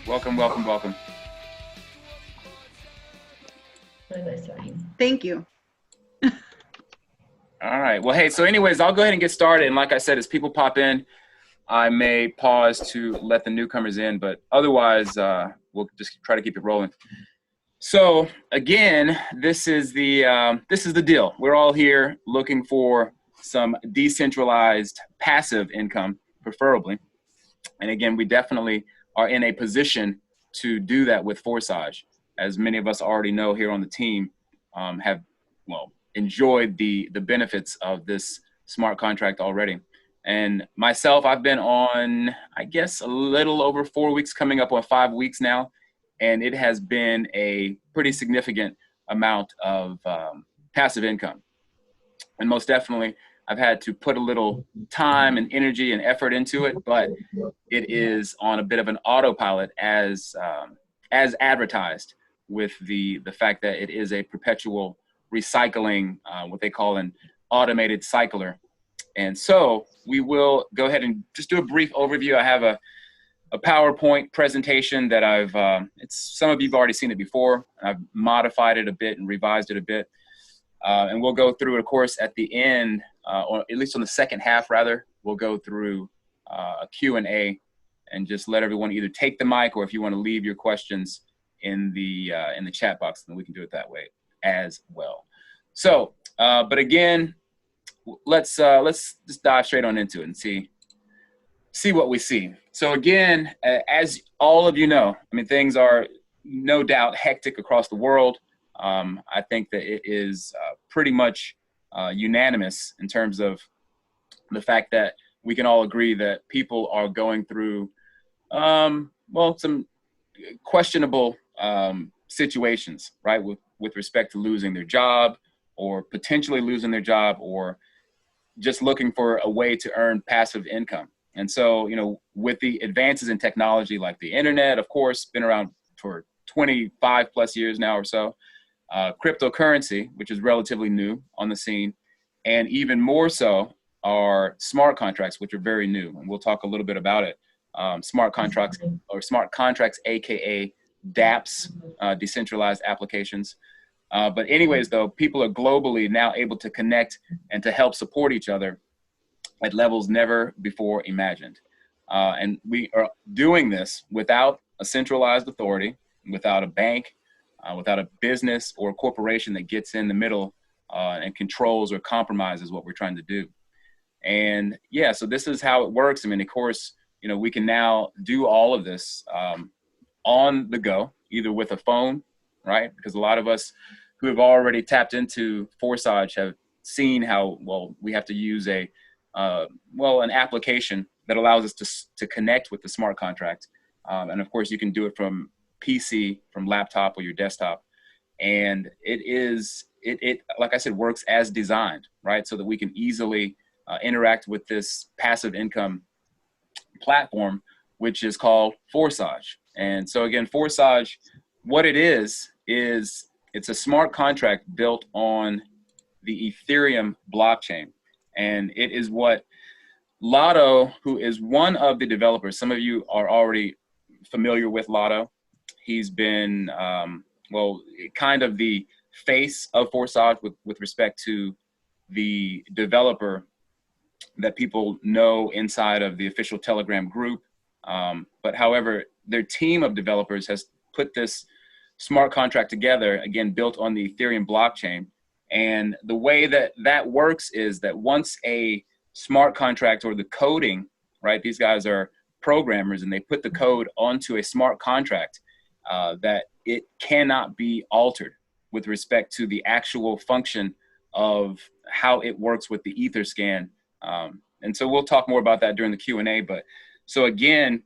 Welcome, welcome, welcome. Thank you. All right. Well, hey, so anyways, I'll go ahead and get started. And like I said, as people pop in, I may pause to let the newcomers in, but otherwise, we'll just try to keep it rolling. So again, this is the deal. We're all here looking for some decentralized passive income, preferably. And again, we definitely are in a position to do that with Forsage. As many of us already know here on the team, have, well, enjoyed the benefits of this smart contract already. And myself, I've been on, I guess, a little over 4 weeks, coming up on 5 weeks now. And it has been a pretty significant amount of passive income. And most definitely, I've had to put a little time and energy and effort into it, but it is on a bit of an autopilot as advertised, with the fact that it is a perpetual recycling, what they call an automated cycler. And so we will go ahead and just do a brief overview. I have a PowerPoint presentation that some of you've already seen it before. I've modified it a bit and revised it a bit. And we'll go through it, of course, at the end, or at least on the second half, rather, we'll go through a Q&A and just let everyone either take the mic, or if you want to leave your questions in the chat box, then we can do it that way as well. So, but again, let's just dive straight on into it and see what we see. So again, as all of you know, I mean, things are no doubt hectic across the world. I think that it is pretty much unanimous in terms of the fact that we can all agree that people are going through, well, some questionable situations, right? With respect to losing their job, or potentially losing their job, or just looking for a way to earn passive income. And so, you know, with the advances in technology like the internet, of course, been around for 25 plus years now or so, cryptocurrency, which is relatively new on the scene, and even more so are smart contracts, which are very new. And we'll talk a little bit about it. Smart contracts, aka DApps, decentralized applications. But anyways, though, people are globally now able to connect and to help support each other at levels never before imagined. And we are doing this without a centralized authority, without a bank, without a business or a corporation that gets in the middle and controls or compromises what we're trying to do. And yeah, so this is how it works. I mean, of course, you know, we can now do all of this on the go, either with a phone, right? Because a lot of us who have already tapped into Forsage have seen how, well, we have to use an application that allows us to connect with the smart contract. And of course, you can do it from PC, from laptop or your desktop. And it like I said, works as designed, right? So that we can easily interact with this passive income platform, which is called Forsage. And so again, Forsage, what it is it's a smart contract built on the Ethereum blockchain. And it is what Lado, who is one of the developers, some of you are already familiar with Lado. He's been, kind of the face of Forsage with respect to the developer that people know inside of the official Telegram group. But however, their team of developers has put this smart contract together, again, built on the Ethereum blockchain. And the way that works is that once a smart contract, or the coding, right? These guys are programmers and they put the code onto a smart contract, that it cannot be altered with respect to the actual function of how it works with the Etherscan. And so we'll talk more about that during the Q&A. But so again,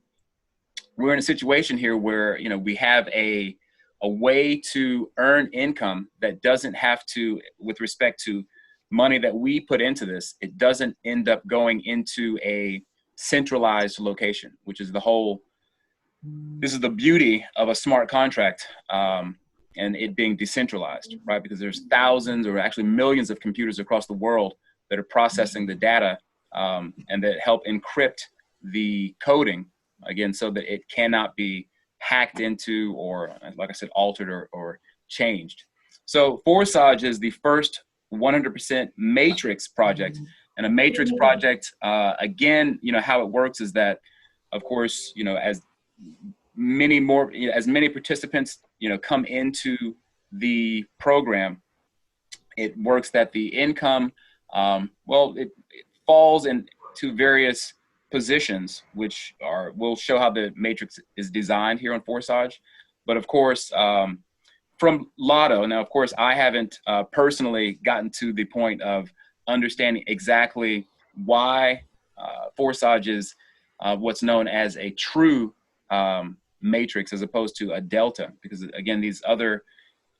we're in a situation here where, you know, we have a way to earn income that doesn't have to, with respect to money that we put into this, it doesn't end up going into a centralized location, which is this is the beauty of a smart contract, and it being decentralized, right? Because there's thousands or actually millions of computers across the world that are processing the data, and that help encrypt the coding, again, so that it cannot be hacked into, or like I said, altered or changed. So Forsage is the first 100% matrix project. And a matrix project, again, how it works is that, of course, as many participants, come into the program, it works that the income, it falls into various positions, which we'll show how the matrix is designed here on Forsage. But of course, from Lado, now, of course, I haven't personally gotten to the point of understanding exactly why Forsage is what's known as a true matrix as opposed to a delta, because again, these other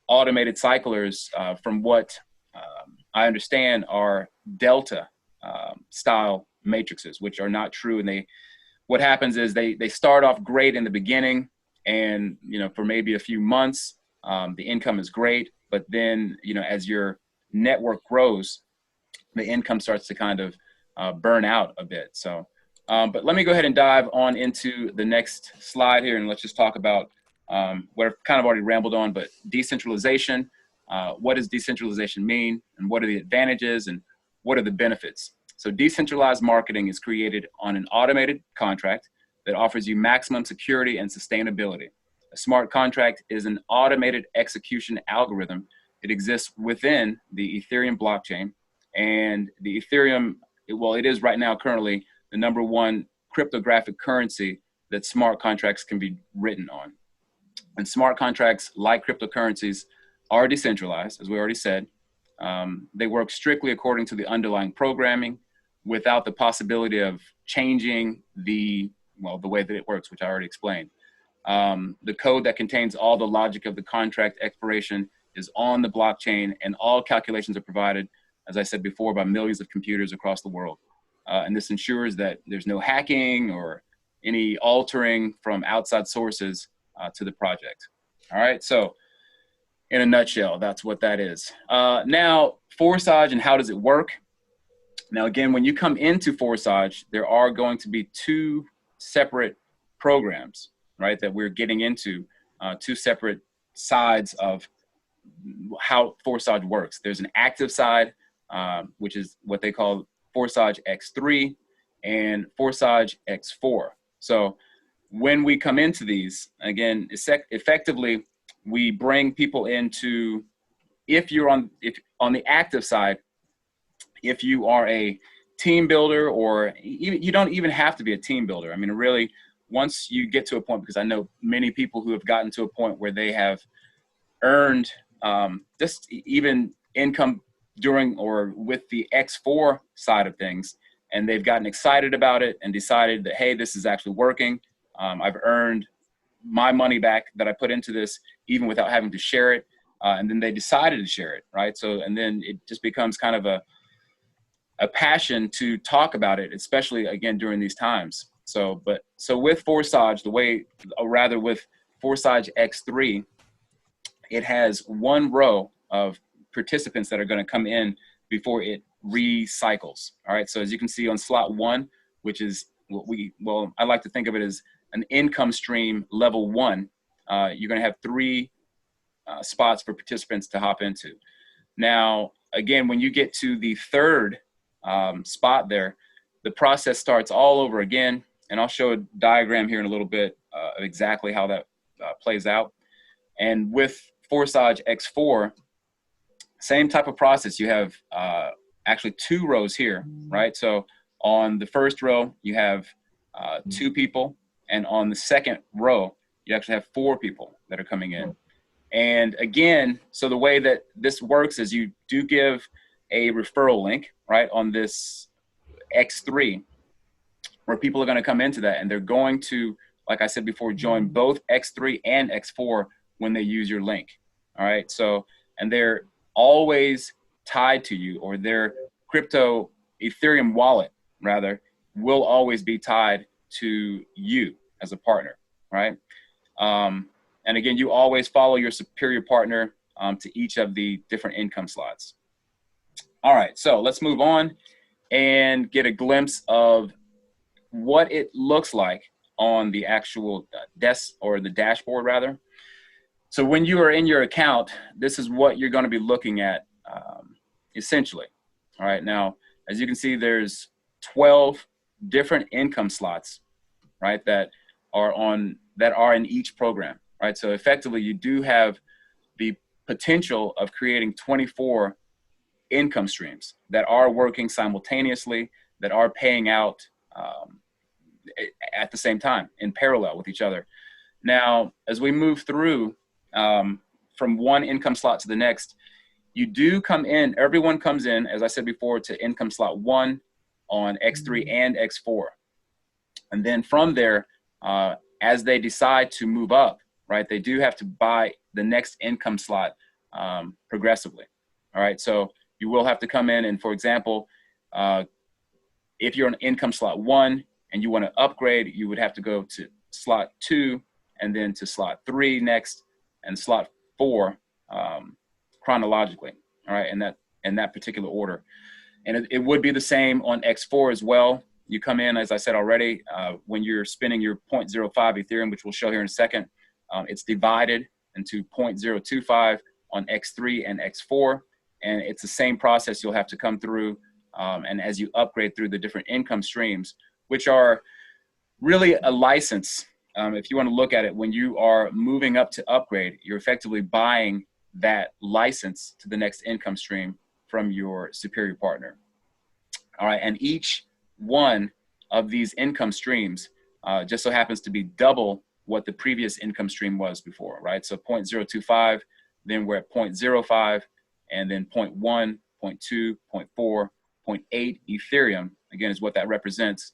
automated cyclers, from what I understand, are delta style matrices, which are not true. And what happens is they start off great in the beginning, and for maybe a few months, the income is great, but then as your network grows, the income starts to kind of burn out a bit. So, but let me go ahead and dive on into the next slide here, and let's just talk about what I've kind of already rambled on, but decentralization. What does decentralization mean, and what are the advantages, and what are the benefits? So decentralized marketing is created on an automated contract that offers you maximum security and sustainability. A smart contract is an automated execution algorithm. It exists within the Ethereum blockchain, and the Ethereum, it is right now currently the #1 cryptographic currency that smart contracts can be written on. And smart contracts, like cryptocurrencies, are decentralized, as we already said. They work strictly according to the underlying programming, without the possibility of changing the way that it works, which I already explained. The code that contains all the logic of the contract expiration is on the blockchain, and all calculations are provided, as I said before, by millions of computers across the world. And this ensures that there's no hacking or any altering from outside sources to the project. All right, so in a nutshell, that's what that is. Now, Forsage and how does it work? Now, again, when you come into Forsage, there are going to be two separate programs, right, that we're getting into, two separate sides of how Forsage works. There's an active side, which is what they call Forsage X3 and Forsage X4. So when we come into these, again, effectively, we bring people into, if on the active side, if you are a team builder, or you don't even have to be a team builder. I mean, really, once you get to a point, because I know many people who have gotten to a point where they have earned just even income during or with the X4 side of things, and they've gotten excited about it and decided that, hey, this is actually working. I've earned my money back that I put into this, even without having to share it. And then they decided to share it, right? So, and then it just becomes kind of a passion to talk about it, especially again during these times. So with Forsage, with Forsage X3, it has one row of participants that are going to come in before it recycles. All right. So as you can see on slot 1, which is what I like to think of it as an income stream level 1, you're going to have 3 spots for participants to hop into. Now, again, when you get to the 3rd spot there, the process starts all over again. And I'll show a diagram here in a little bit of exactly how that plays out. And with Forsage X4, same type of process. You have actually 2 rows here, right? So on the first row, you have 2 people. And on the second row, you actually have 4 people that are coming in. And again, so the way that this works is you do give a referral link, right, on this X3, where people are going to come into that, and they're going to, like I said before, join both X3 and X4 when they use your link. All right. So, and they're always tied to you, or their crypto Ethereum wallet, rather, will always be tied to you as a partner. Right. And again, you always follow your superior partner to each of the different income slots. All right, so let's move on and get a glimpse of what it looks like on the actual desk or the dashboard rather. So when you are in your account, this is what you're going to be looking at essentially. All right, now, as you can see, there's 12 different income slots, right, that are in each program, right? So effectively, you do have the potential of creating 24 income streams that are working simultaneously, that are paying out at the same time in parallel with each other. Now, as we move through from one income slot to the next, you do come in, everyone comes in, as I said before, to income slot 1 on X3 and X4. And then from there, as they decide to move up, right, they do have to buy the next income slot progressively. All right, so you will have to come in and, for example, if you're on income slot 1 and you want to upgrade, you would have to go to slot 2 and then to slot 3 next, and slot 4 chronologically, all right, in that particular order. And it would be the same on X4 as well. You come in, as I said already, when you're spending your 0.05 Ethereum, which we'll show here in a second, it's divided into 0.025 on X3 and X4. And it's the same process you'll have to come through. And as you upgrade through the different income streams, which are really a license. If you want to look at it, when you are moving up to upgrade, you're effectively buying that license to the next income stream from your superior partner. All right, and each one of these income streams just so happens to be double what the previous income stream was before, right? So 0.025, then we're at 0.05, and then 0.1, 0.2, 0.4, 0.8 Ethereum, again, is what that represents.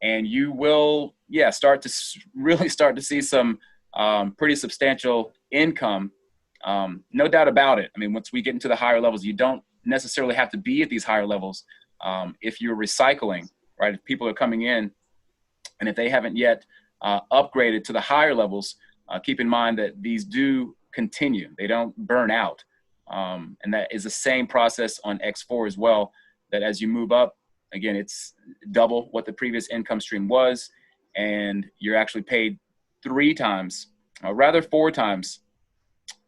And you will, start to see some pretty substantial income. No doubt about it. I mean, once we get into the higher levels, you don't necessarily have to be at these higher levels. If you're recycling, right? If people are coming in and if they haven't yet upgraded to the higher levels, keep in mind that these do continue. They don't burn out. And that is the same process on X4 as well, that as you move up, again, it's double what the previous income stream was, and you're actually paid 3 times, rather 4 times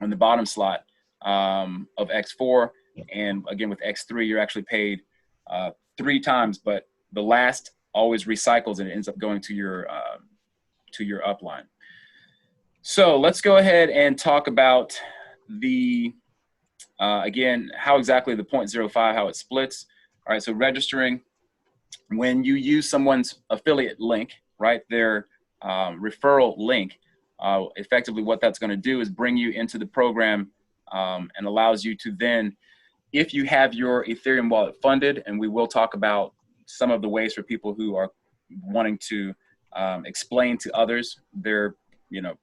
on the bottom slot of X4. And again, with X3, you're actually paid 3 times, but the last always recycles and it ends up going to your upline. So let's go ahead and talk about the, again, how exactly the 0.05, how it splits. All right, so registering, when you use someone's affiliate link, right, their referral link, effectively what that's going to do is bring you into the program and allows you to then, if you have your Ethereum wallet funded, and we will talk about some of the ways for people who are wanting to explain to others their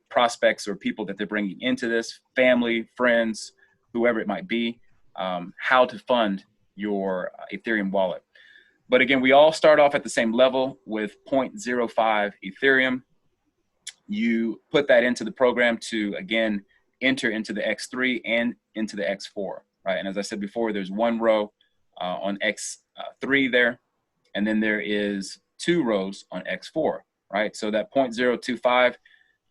prospects or people that they're bringing into this, family, friends, whoever it might be, how to fund your Ethereum wallet. But again, we all start off at the same level with 0.05 Ethereum. You put that into the program to, again, enter into the X3 and into the X4, right? And as I said before, there's 1 row on X3 there, and then there is 2 rows on X4, right? So that 0.025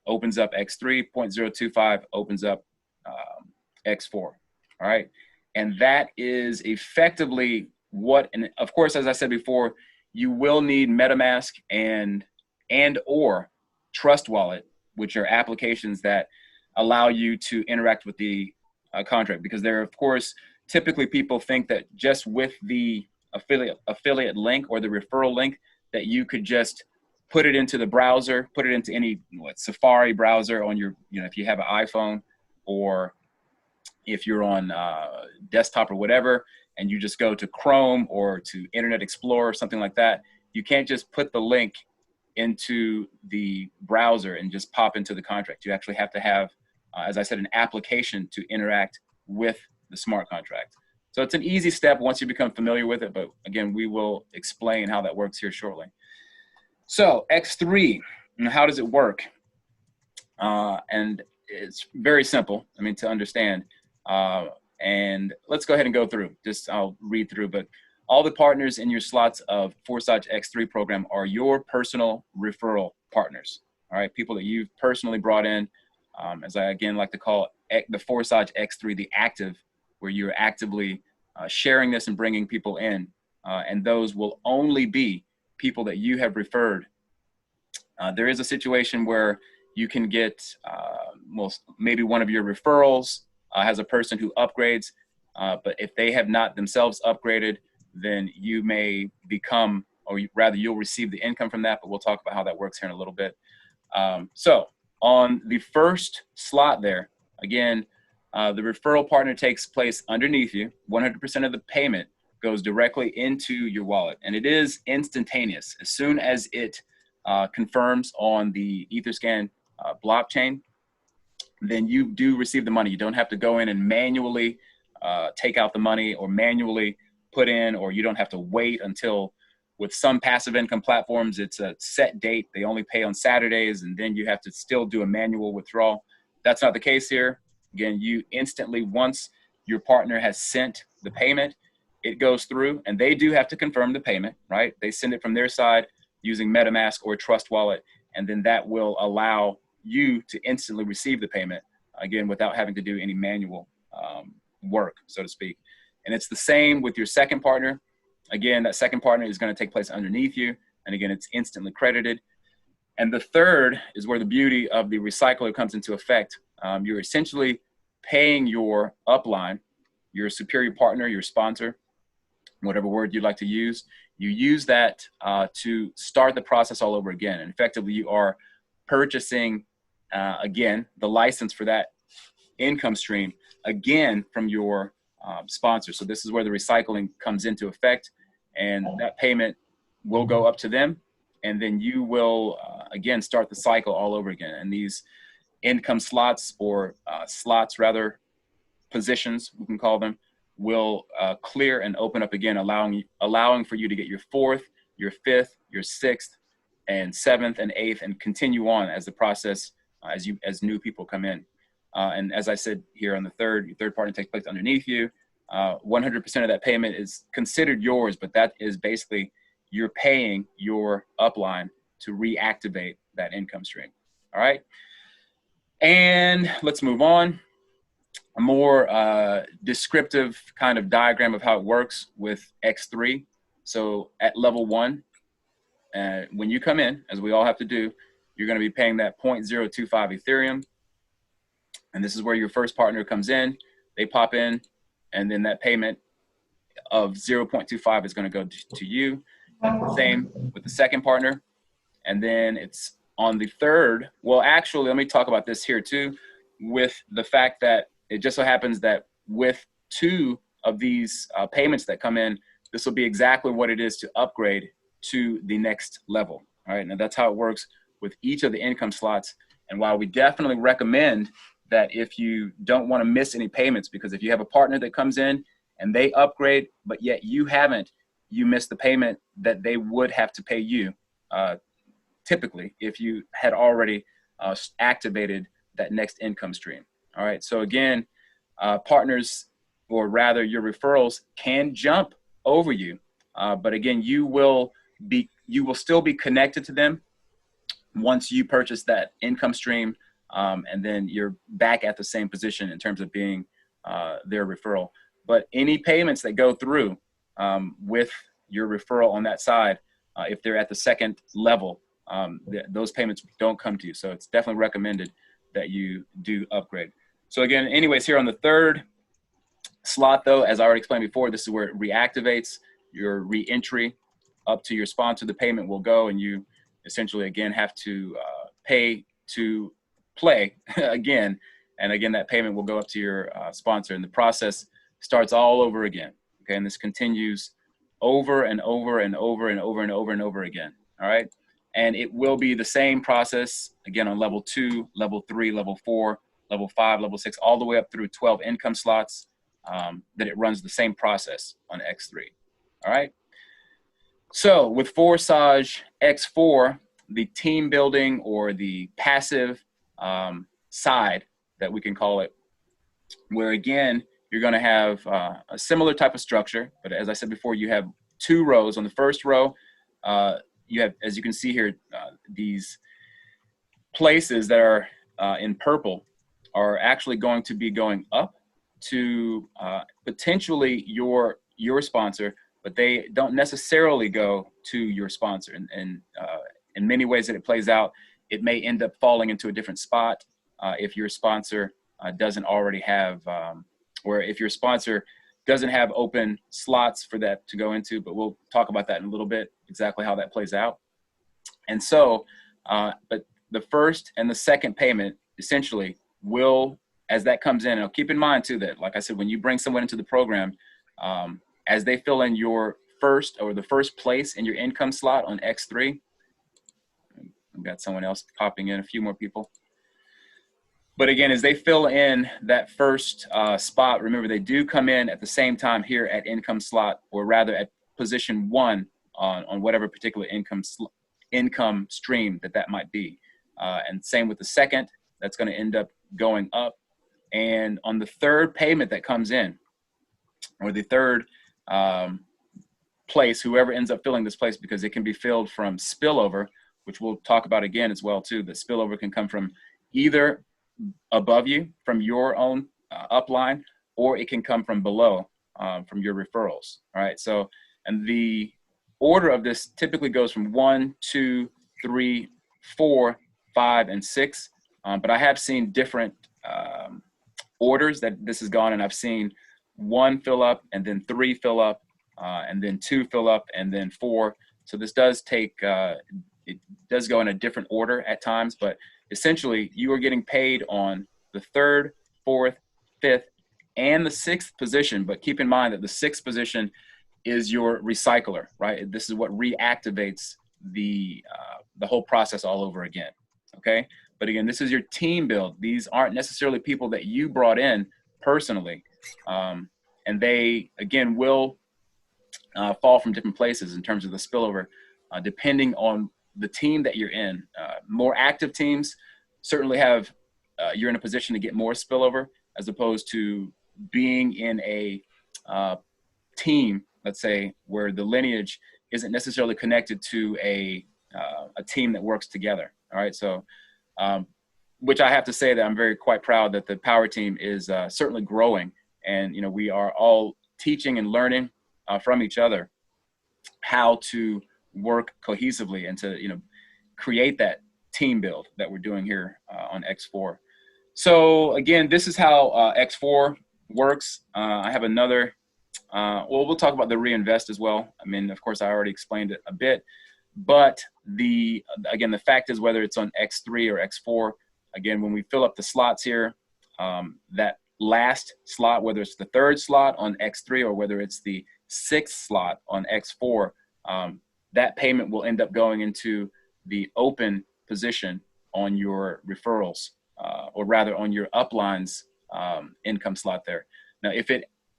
opens up X3, 0.025 opens up X4, all right? And that is effectively what, and of course, as I said before, you will need MetaMask and or Trust Wallet, which are applications that allow you to interact with the contract, because there, of course, typically people think that just with the affiliate link or the referral link that you could just put it into the browser, put it into any Safari browser on your, if you have an iPhone, or if you're on desktop or whatever, and you just go to Chrome or to Internet Explorer or something like that. You can't just put the link into the browser and just pop into the contract. You actually have to have, as I said, an application to interact with the smart contract. So it's an easy step once you become familiar with it, but again, we will explain how that works here shortly. So X3, how does it work? And it's very simple, to understand. And let's go ahead and go through. I'll read through, but all the partners in your slots of Forsage X3 program are your personal referral partners. All right, people that you've personally brought in, as I again like to call it, the Forsage X3, the active, where you're actively sharing this and bringing people in, and those will only be people that you have referred. There is a situation where you can get, well, maybe one of your referrals has a person who upgrades, but if they have not themselves upgraded, then you may become, or rather you'll receive the income from that, but we'll talk about how that works here in a little bit. So on the first slot there, again, the referral partner takes place underneath you. 100% of the payment goes directly into your wallet, and it is instantaneous. As soon as it confirms on the Etherscan blockchain, then you do receive the money. You don't have to go in and manually take out the money or manually put in, or you don't have to wait until, with some passive income platforms, it's a set date. They only pay on Saturdays, and then you have to still do a manual withdrawal. That's not the case here. Again, you instantly, once your partner has sent the payment, it goes through, and they do have to confirm the payment, right? They send it from their side using MetaMask or Trust Wallet, and then that will allow you to instantly receive the payment, again, without having to do any manual work, so to speak. And it's the same with your second partner. Again, that second partner is going to take place underneath you, and again, it's instantly credited. And the third is where the beauty of the recycler comes into effect. You're essentially paying your upline, your superior partner, your sponsor, whatever word you'd like to use. You use that to start the process all over again. And effectively, you are purchasing, again, the license for that income stream, again, from your sponsor. So this is where the recycling comes into effect, and that payment will go up to them, and then you will, again, start the cycle all over again. And these income slots, or slots rather, positions, we can call them, will clear and open up again, allowing for you to get your fourth, your fifth, your sixth, and seventh, and eighth, and continue on as the process, as new people come in. And as I said here on the third, your third partner takes place underneath you. 100% of that payment is considered yours, but that is basically you're paying your upline to reactivate that income stream. All right. And let's move on. A more descriptive kind of diagram of how it works with X3. So at level 1, when you come in, as we all have to do, you're going to be paying that 0.025 Ethereum. And this is where your first partner comes in. They pop in, and then that payment of 0.25 is going to go to you. And same with the second partner. And then it's on the third. Well, actually, let me talk about this here too, with the fact that it just so happens that with 2 of these payments that come in, this will be exactly what it is to upgrade to the next level. All right, now that's how it works with each of the income slots. And while we definitely recommend that if you don't want to miss any payments, because if you have a partner that comes in and they upgrade, but yet you haven't, you miss the payment that they would have to pay you, typically, if you had already activated that next income stream. All right, so again, partners, or rather your referrals, can jump over you, but again, you will still be connected to them once you purchase that income stream, and then you're back at the same position in terms of being their referral. But any payments that go through with your referral on that side, if they're at the second level, those payments don't come to you. So it's definitely recommended that you do upgrade. So again, anyways, here on the third slot, though, as I already explained before, this is where it reactivates your re-entry up to your sponsor. The payment will go, and you essentially, again, have to pay to play again. And again, that payment will go up to your sponsor, and the process starts all over again. Okay, and this continues over and over and over and over and over and over again. All right, and it will be the same process again on level 2, level 3, level 4, level 5, level 6, all the way up through 12 income slots. That it runs the same process on X3. All right. So with Forsage X4, the team building, or the passive side that we can call it, where again, you're going to have a similar type of structure. But as I said before, you have 2 rows. On the first row, you have, as you can see here, these places that are in purple are actually going to be going up to potentially your sponsor, but they don't necessarily go to your sponsor. And in many ways that it plays out, it may end up falling into a different spot if your sponsor doesn't already have, or if your sponsor doesn't have open slots for that to go into, but we'll talk about that in a little bit, exactly how that plays out. And so, but the first and the second payment essentially will, as that comes in, and keep in mind too that, like I said, when you bring someone into the program, as they fill in your first or the first place in your income slot on X3, I've got someone else popping in, a few more people. But again, as they fill in that first spot, remember they do come in at the same time here at income slot, or rather at position 1 on whatever particular income stream that might be. And same with the second, that's going to end up going up. And on the third payment that comes in, or the third place, whoever ends up filling this place, because it can be filled from spillover, which we'll talk about again as well too. The spillover can come from either above you from your own upline, or it can come from below from your referrals. All right. So, and the order of this typically goes from 1, 2, 3, 4, 5, and 6. But I have seen different orders that this has gone, and I've seen 1 fill up, and then 3 fill up, and then 2 fill up, and then 4. So this does take, it does go in a different order at times, but essentially you are getting paid on the 3rd, 4th, 5th, and the 6th position. But keep in mind that the 6th position is your recycler, right? This is what reactivates the whole process all over again. Okay. But again, this is your team build. These aren't necessarily people that you brought in personally. And they, again, will fall from different places in terms of the spillover, depending on the team that you're in. More active teams certainly have, you're in a position to get more spillover, as opposed to being in a team, let's say, where the lineage isn't necessarily connected to a team that works together. All right. So, which I have to say that I'm quite proud that the power team is certainly growing. And, you know, we are all teaching and learning from each other how to work cohesively and to, you know, create that team build that we're doing here on X4. So again, this is how X4 works. I have another, well, we'll talk about the reinvest as well. I mean, of course, I already explained it a bit, but again, the fact is, whether it's on X3 or X4, again, when we fill up the slots here, that last slot, whether it's the 3rd slot on X3 or whether it's the 6th slot on X4, that payment will end up going into the open position on your referrals, or rather on your upline's income slot there. Now,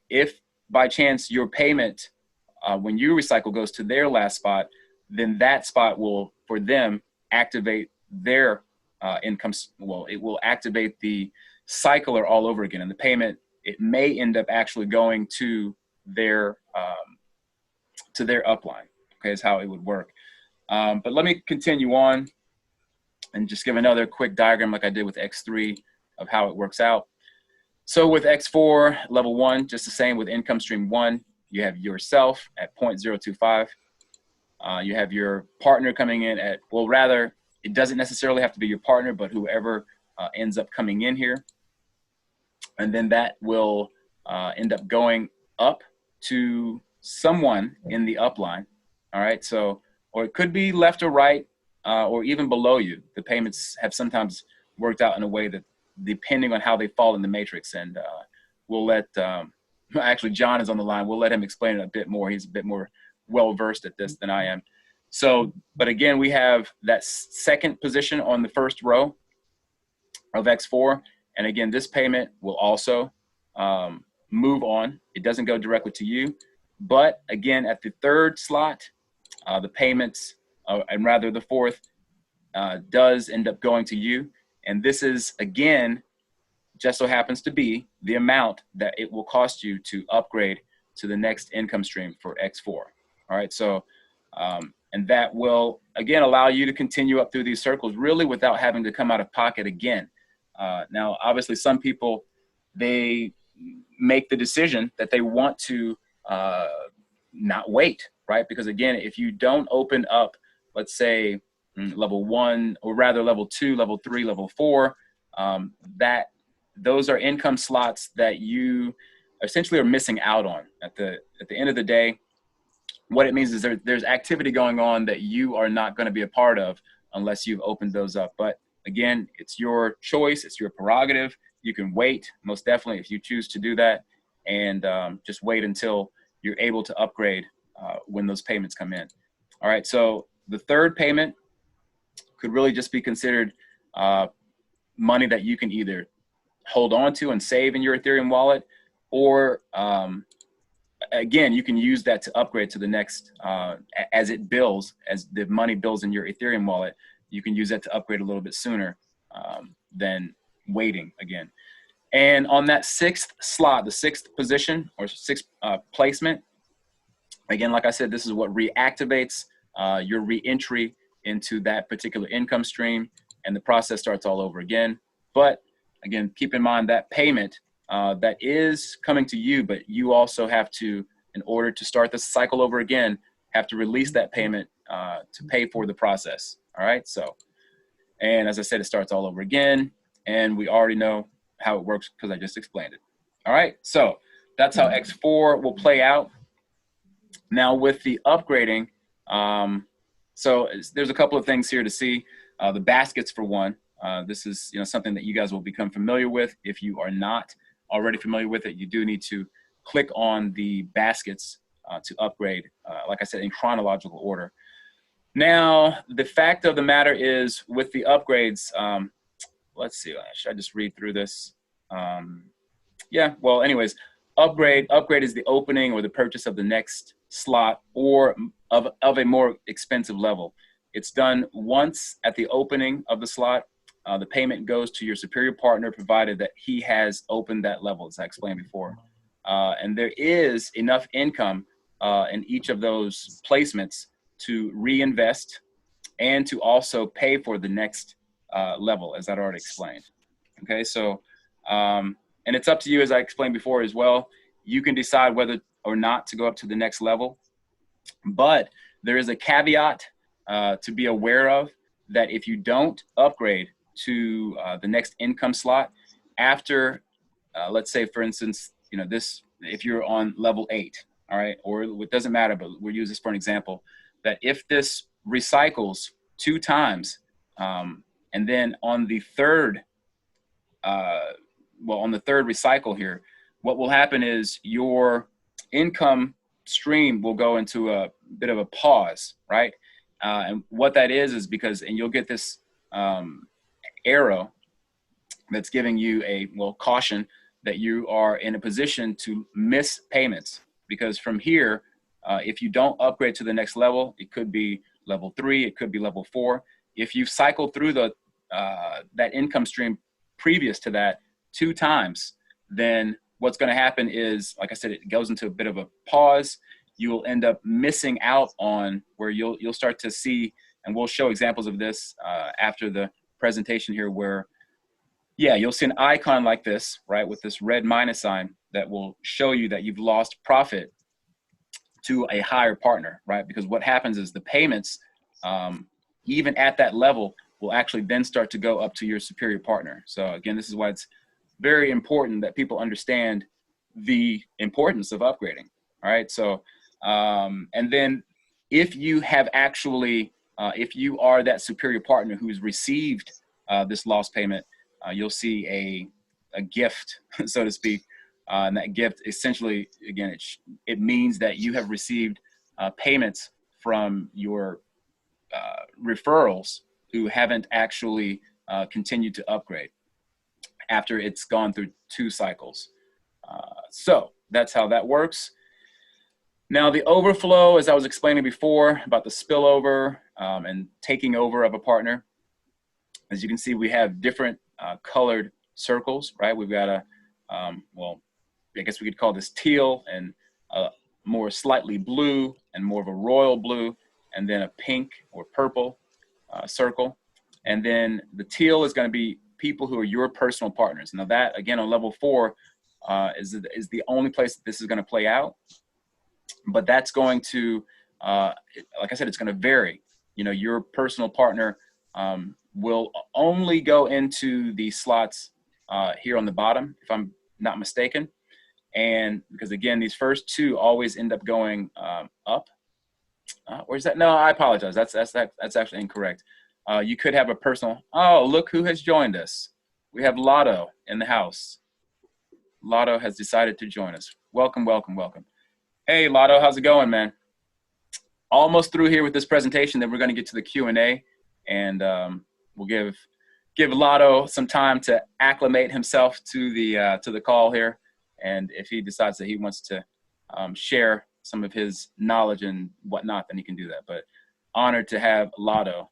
if by chance your payment when you recycle goes to their last spot, then that spot will, for them, activate their income. Well, it will activate the cycler all over again, and the payment, it may end up actually going to their upline. Okay, is how it would work. But let me continue on and just give another quick diagram like I did with X3 of how it works out. So with X4 level 1, just the same with income stream 1, you have yourself at 0.025. You have your partner coming in at, well, rather, it doesn't necessarily have to be your partner, but whoever ends up coming in here. And then that will end up going up to someone in the upline. All right. So, or it could be left or right, or even below you. The payments have sometimes worked out in a way that, depending on how they fall in the matrix. And we'll let, actually, John is on the line. We'll let him explain it a bit more. He's a bit more well-versed at this than I am. So, but again, we have that second position on the first row of X4. And again, this payment will also move on. It doesn't go directly to you. But again, at the 3rd slot, the payments, and rather the 4th, does end up going to you. And this is, again, just so happens to be the amount that it will cost you to upgrade to the next income stream for X4. All right. So And that will, again, allow you to continue up through these circles really without having to come out of pocket again. Now, obviously, some people, they make the decision that they want to not wait, right? Because again, if you don't open up, let's say level 1, or rather level 2, level 3, level 4, those are income slots that you essentially are missing out on. At the end of the day, what it means is there's activity going on that you are not going to be a part of unless you've opened those up. But again, it's your choice, it's your prerogative. You can wait, most definitely, if you choose to do that, and just wait until you're able to upgrade when those payments come in. All right, so the third payment could really just be considered money that you can either hold on to and save in your Ethereum wallet, or again, you can use that to upgrade to the next, as it builds, as the money builds in your Ethereum wallet, you can use that to upgrade a little bit sooner than waiting again. And on that 6th slot, the 6th position or 6th placement, again, like I said, this is what reactivates your re-entry into that particular income stream, and the process starts all over again. But again, keep in mind that payment that is coming to you, but you also have to, in order to start this cycle over again, have to release that payment to pay for the process. All right, so, and as I said, it starts all over again, and we already know how it works because I just explained it. All right, so that's how X4 will play out. Now with the upgrading, so there's a couple of things here to see. The baskets, for one. This is something that you guys will become familiar with. If you are not already familiar with it, you do need to click on the baskets to upgrade, like I said, in chronological order. Now, the fact of the matter is, with the upgrades, let's see, should I just read through this? Yeah, well, anyways, upgrade is the opening or the purchase of the next slot, or of a more expensive level. It's done once at the opening of the slot. The payment goes to your superior partner, provided that he has opened that level, as I explained before. And there is enough income in each of those placements to reinvest and to also pay for the next level, as I'd already explained. Okay, so, and it's up to you, as I explained before as well. You can decide whether or not to go up to the next level. But there is a caveat to be aware of, that if you don't upgrade to the next income slot after, let's say, for instance, if you're on level 8, all right, or it doesn't matter, but we'll use this for an example, that if this recycles 2 times, and then on the third, on the third recycle here, what will happen is your income stream will go into a bit of a pause, right? And what that is because, and you'll get this arrow that's giving you a caution that you are in a position to miss payments, because from here, if you don't upgrade to the next level, it could be level 3, it could be level 4. If you've cycled through that income stream previous to that 2 times, then what's going to happen is, like I said, it goes into a bit of a pause. You will end up missing out on where you'll start to see, and we'll show examples of this after the presentation here, where, yeah, you'll see an icon like this, right, with this red minus sign that will show you that you've lost profit to a higher partner, right? Because what happens is the payments, even at that level, will actually then start to go up to your superior partner. So again, this is why it's very important that people understand the importance of upgrading. All right, so and then if you have actually, if you are that superior partner who's received this lost payment, you'll see a gift, so to speak. And that gift, essentially, again, it means that you have received payments from your referrals who haven't actually continued to upgrade after it's gone through 2 cycles. So that's how that works. Now, the overflow, as I was explaining before about the spillover and taking over of a partner, as you can see, we have different colored circles, right? We've got a, I guess we could call this teal, and more slightly blue, and more of a royal blue. and then a pink or purple circle. And then the teal is going to be people who are your personal partners. Now that, again, on level 4 is the only place that this is going to play out. But that's going to, like I said, it's going to vary. You know, your personal partner will only go into the slots here on the bottom, if I'm not mistaken. And because, again, these first 2 always end up going up. Where's that? No, I apologize. That's actually incorrect. You could have a personal. Oh, look who has joined us. We have Lado in the house. Lado has decided to join us. Welcome, welcome, welcome. Hey, Lado, how's it going, man? Almost through here with this presentation. Then we're going to get to the Q&A, and we'll give Lado some time to acclimate himself to the call here. And if he decides that he wants to share some of his knowledge and whatnot, then he can do that. But honored to have Lado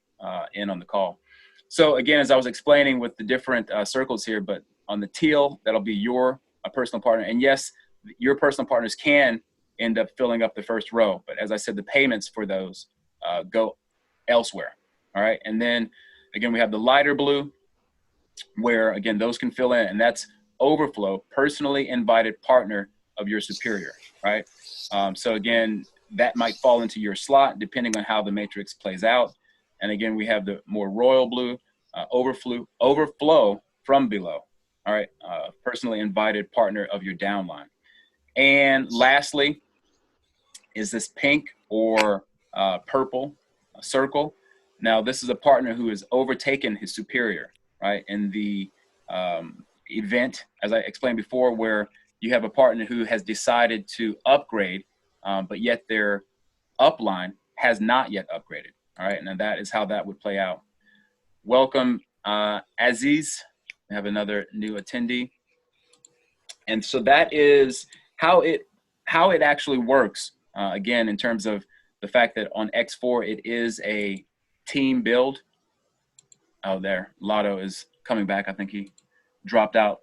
in on the call. So again, as I was explaining with the different circles here, but on the teal, that'll be your personal partner. And yes, your personal partners can end up filling up the first row. But as I said, the payments for those go elsewhere. All right. And then again, we have the lighter blue, where again, those can fill in, and that's overflow, personally invited partner of your superior. Right. So again, that might fall into your slot depending on how the matrix plays out. And again, we have the more royal blue, overflow from below. All right. Personally invited partner of your downline. And lastly, is this pink or purple circle. Now, this is a partner who has overtaken his superior, right? In the event, as I explained before, where you have a partner who has decided to upgrade, but yet their upline has not yet upgraded, all right? And that is how that would play out. Welcome, Aziz. We have another new attendee. And so that is how it actually works. Again, in terms of the fact that on X4, it is a team build. Oh, there, Lado is coming back. I think he dropped out.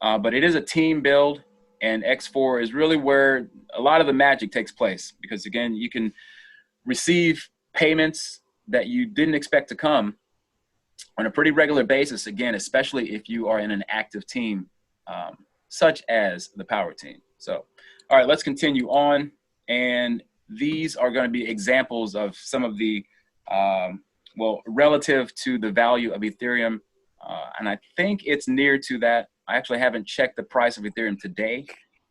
But it is a team build, and X4 is really where a lot of the magic takes place, because again, you can receive payments that you didn't expect to come on a pretty regular basis, again, especially if you are in an active team, such as the power team. So, all right, let's continue on. And these are going to be examples of some of the, well, relative to the value of Ethereum. And I think it's near to that. I actually haven't checked the price of Ethereum today,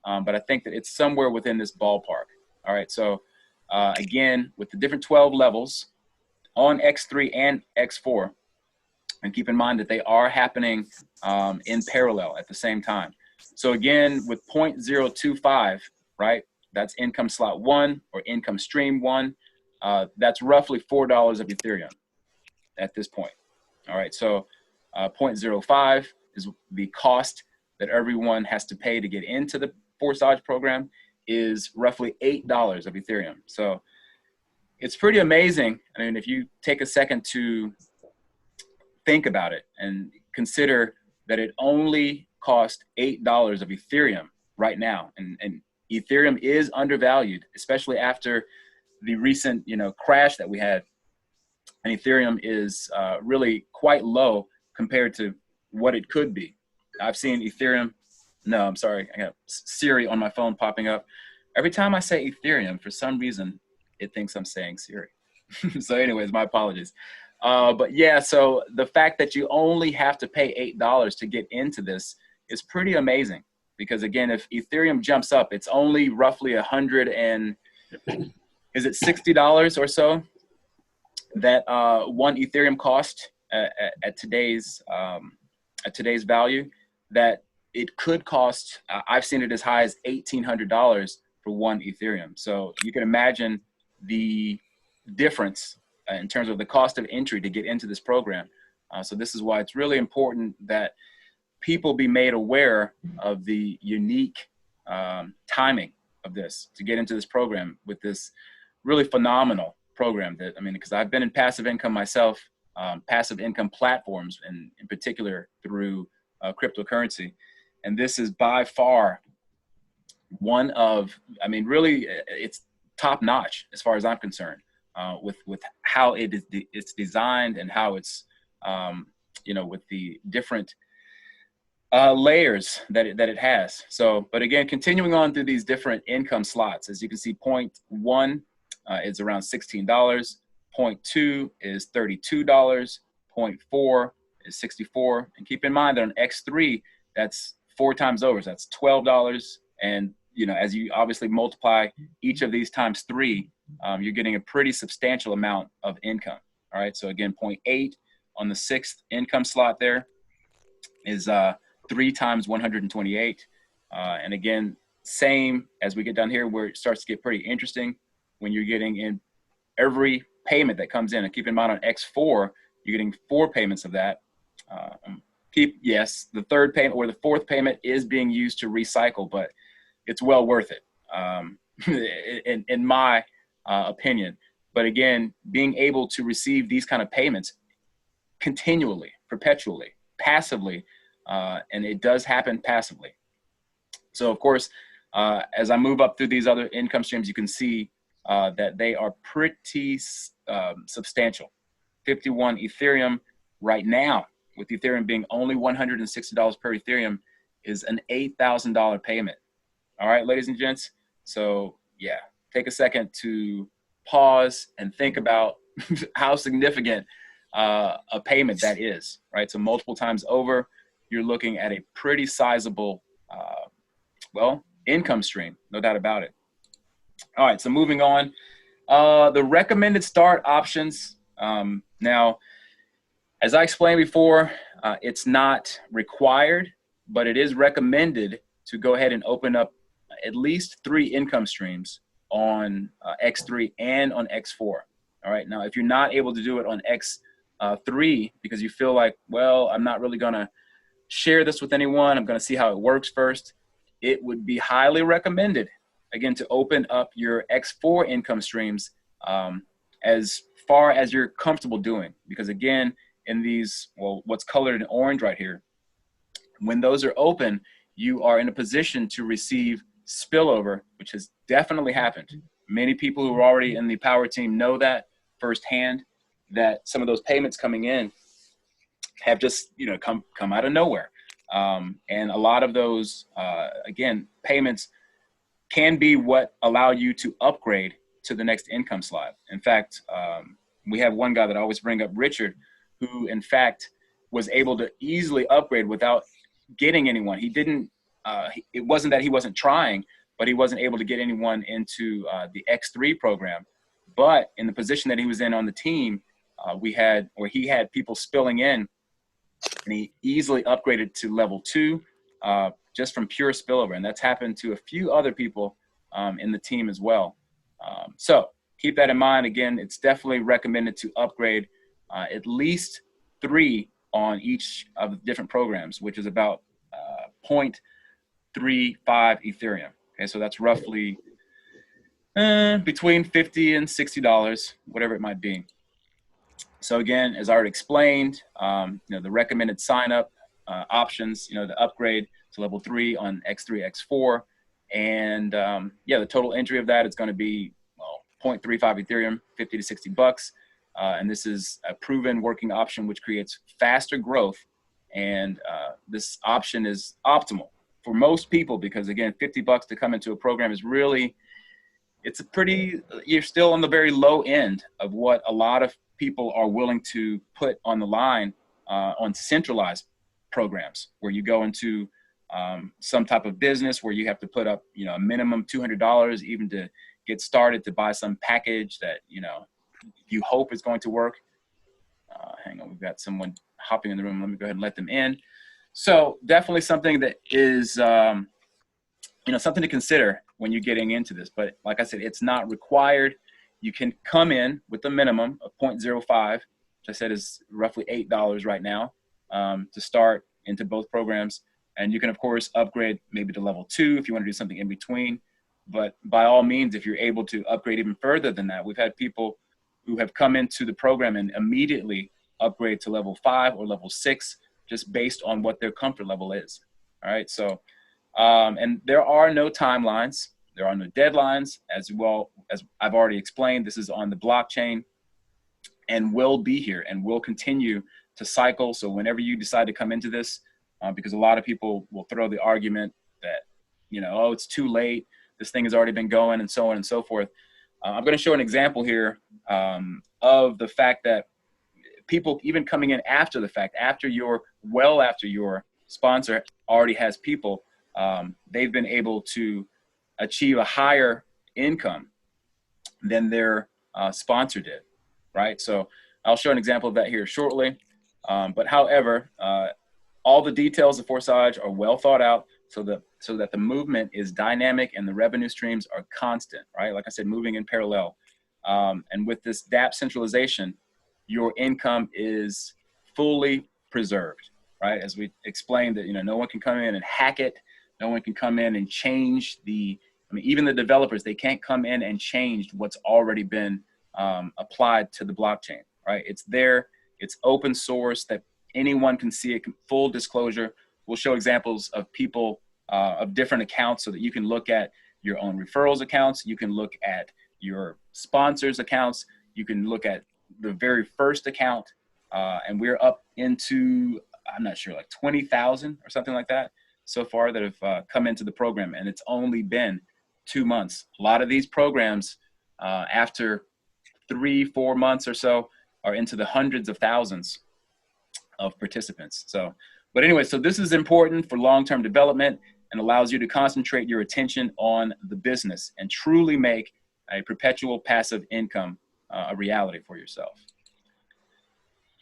but I think that it's somewhere within this ballpark. All right, so again, with the different 12 levels on X3 and X4, and keep in mind that they are happening in parallel at the same time. So again, with 0.025, right, that's income slot 1 or income stream 1. That's roughly $4 of Ethereum at this point. All right, so 0.05 is the cost that everyone has to pay to get into the Forsage program, is roughly $8 of Ethereum. So it's pretty amazing. I mean, if you take a second to think about it and consider that it only cost $8 of Ethereum right now, and Ethereum is undervalued, especially after the recent, crash that we had. And Ethereum is really quite low compared to what it could be. I've seen Ethereum. No, I'm sorry. I got Siri on my phone popping up. Every time I say Ethereum, for some reason, it thinks I'm saying Siri. So anyways, my apologies. But yeah, so the fact that you only have to pay $8 to get into this is pretty amazing. Because again, if Ethereum jumps up, it's only roughly is it $60 or so that one Ethereum cost at today's value, that it could cost, I've seen it as high as $1,800 for one Ethereum. So you can imagine the difference in terms of the cost of entry to get into this program. So this is why it's really important that people be made aware of the unique timing of this to get into this program, with this really phenomenal program that, because I've been in passive income myself, passive income platforms, and in particular through cryptocurrency. And this is by far one of, really it's top notch as far as I'm concerned. with how it's designed and how it's with the different layers that it has. So, but again, continuing on through these different income slots, as you can see, point one is around $16. Point two is $32. Point four is $64. And keep in mind that on X3, that's 4 times over. So that's $12. And as you obviously multiply each of these times 3, you're getting a pretty substantial amount of income. All right. So again, point 8 on the 6th income slot there is 3 times 128. And again, same as we get down here where it starts to get pretty interesting when you're getting in every payment that comes in. And keep in mind on X4, you're getting 4 payments of that. Yes, the 3rd payment or the 4th payment is being used to recycle, but it's well worth it in my opinion. But again, being able to receive these kind of payments continually, perpetually, passively, and it does happen passively. So of course, as I move up through these other income streams, you can see that they are pretty substantial. 51 Ethereum right now, with Ethereum being only $160 per Ethereum, is an $8,000 payment. All right, ladies and gents. So yeah, take a second to pause and think about how significant a payment that is, right? So multiple times over, you're looking at a pretty sizable, income stream, no doubt about it. All right, so moving on, the recommended start options. Now, as I explained before, it's not required, but it is recommended to go ahead and open up at least 3 income streams on X3 and on X4. All right, now if you're not able to do it on X3 because you feel like, well, I'm not really gonna share this with anyone, I'm gonna see how it works first, it would be highly recommended, again, to open up your X4 income streams as far as you're comfortable doing. Because again, in these, what's colored in orange right here, when those are open, you are in a position to receive spillover, which has definitely happened. Many people who are already in the power team know that firsthand, that some of those payments coming in have just come out of nowhere. And a lot of those, again, payments can be what allow you to upgrade to the next income slot. In fact, we have one guy that I always bring up, Richard, who in fact was able to easily upgrade without getting anyone. He didn't, it wasn't that he wasn't trying, but he wasn't able to get anyone into the X3 program. But in the position that he was in on the team, he had people spilling in, and he easily upgraded to level 2 just from pure spillover. And that's happened to a few other people in the team as well. So keep that in mind. Again, it's definitely recommended to upgrade at least 3 on each of the different programs, which is about 0.35 Ethereum. Okay, so that's roughly between $50 and $60, whatever it might be. So again, as I already explained, the recommended sign up options, the upgrade to level 3 on X3, X4, and the total entry of that is going to be 0.35 Ethereum, 50 to 60 bucks. And this is a proven working option which creates faster growth. And this option is optimal for most people because, again, 50 bucks to come into a program is really, you're still on the very low end of what a lot of people are willing to put on the line on centralized programs where you go into some type of business where you have to put up, a minimum $200 even to get started to buy some package that, you hope is going to work. Hang on, we've got someone hopping in the room. Let me go ahead and let them in. So definitely something that is, something to consider when you're getting into this. But like I said, it's not required. You can come in with a minimum of 0.05, which I said is roughly $8 right now, to start into both programs. And you can, of course, upgrade maybe to level 2 if you want to do something in between. But by all means, if you're able to upgrade even further than that, we've had people who have come into the program and immediately upgrade to level 5 or level 6, just based on what their comfort level is. All right. So, and there are no timelines. There are no deadlines, as well as I've already explained. This is on the blockchain and will be here and will continue to cycle. So whenever you decide to come into this, because a lot of people will throw the argument that, oh, it's too late. This thing has already been going, and so on and so forth. I'm going to show an example here of the fact that people even coming in after the fact, after your sponsor already has people, they've been able to achieve a higher income than their sponsor did, right? So I'll show an example of that here shortly. But however, all the details of Forsage are well thought out so that the movement is dynamic and the revenue streams are constant, right? Like I said, moving in parallel. And with this DApps centralization, your income is fully preserved, right? As we explained that, no one can come in and hack it. No one can come in and change even the developers, they can't come in and change what's already been applied to the blockchain, right? It's there, it's open source that anyone can see it, full disclosure. We'll show examples of people of different accounts so that you can look at your own referrals accounts. You can look at your sponsors accounts. You can look at the very first account. And we're up into, I'm not sure, like 20,000 or something like that so far that have come into the program. And it's only been 2 months. A lot of these programs, after 3-4 months or so, are into the hundreds of thousands of participants. But anyway, so this is important for long-term development and allows you to concentrate your attention on the business and truly make a perpetual passive income a reality for yourself.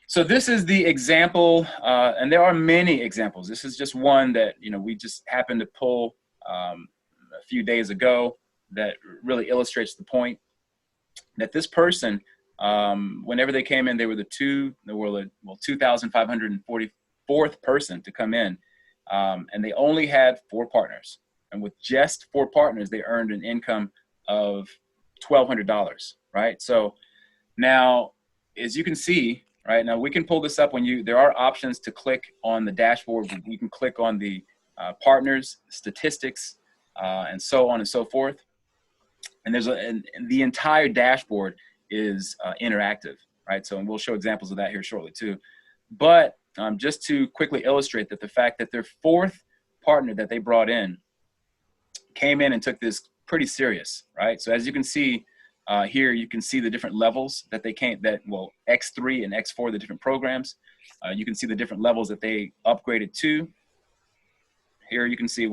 So this is the example, and there are many examples. This is just one that we just happened to pull a few days ago that really illustrates the point that this person, whenever they came in, they were the 2,544th person to come in, and they only had 4 partners. And with just 4 partners, they earned an income of $1,200, right? So now, as you can see, right now we can pull this up there are options to click on the dashboard. You can click on the partners, statistics, and so on and so forth. And the entire dashboard is interactive, right? So, and we'll show examples of that here shortly too. But just to quickly illustrate that the fact that their 4th partner that they brought in came in and took this pretty serious, right? So as you can see here, you can see the different levels that they X3 and X4, the different programs. You can see the different levels that they upgraded to. Here you can see,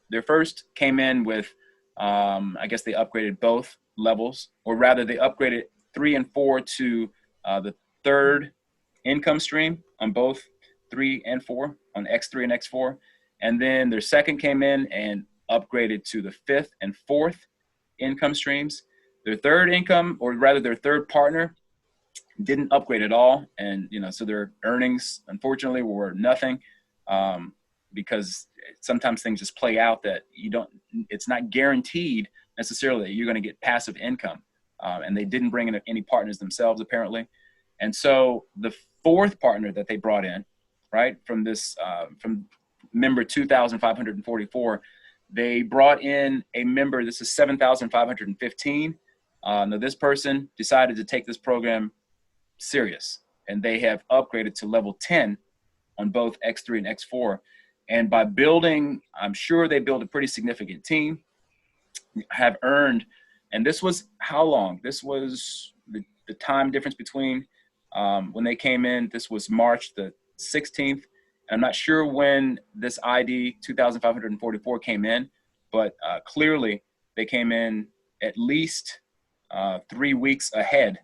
their first came in with, I guess they upgraded both levels, or rather they upgraded 3 and 4 to the 3rd income stream on both 3 and 4, on X3 and X4. And then their second came in and upgraded to the 5th and 4th income streams. Their third their 3rd partner didn't upgrade at all. And, so their earnings, unfortunately, were nothing, because sometimes things just play out that it's not guaranteed necessarily that you're going to get passive income. And they didn't bring in any partners themselves, apparently. And so the 4th partner that they brought in, right, from member 2,544, they brought in a member, this is 7,515. Now this person decided to take this program serious, and they have upgraded to level 10 on both X3 and X4. And by building, I'm sure they built a pretty significant team, have earned, and this was how long? This was the time difference between when they came in. This was March the 16th. I'm not sure when this ID 2,544 came in, but clearly they came in at least 3 weeks ahead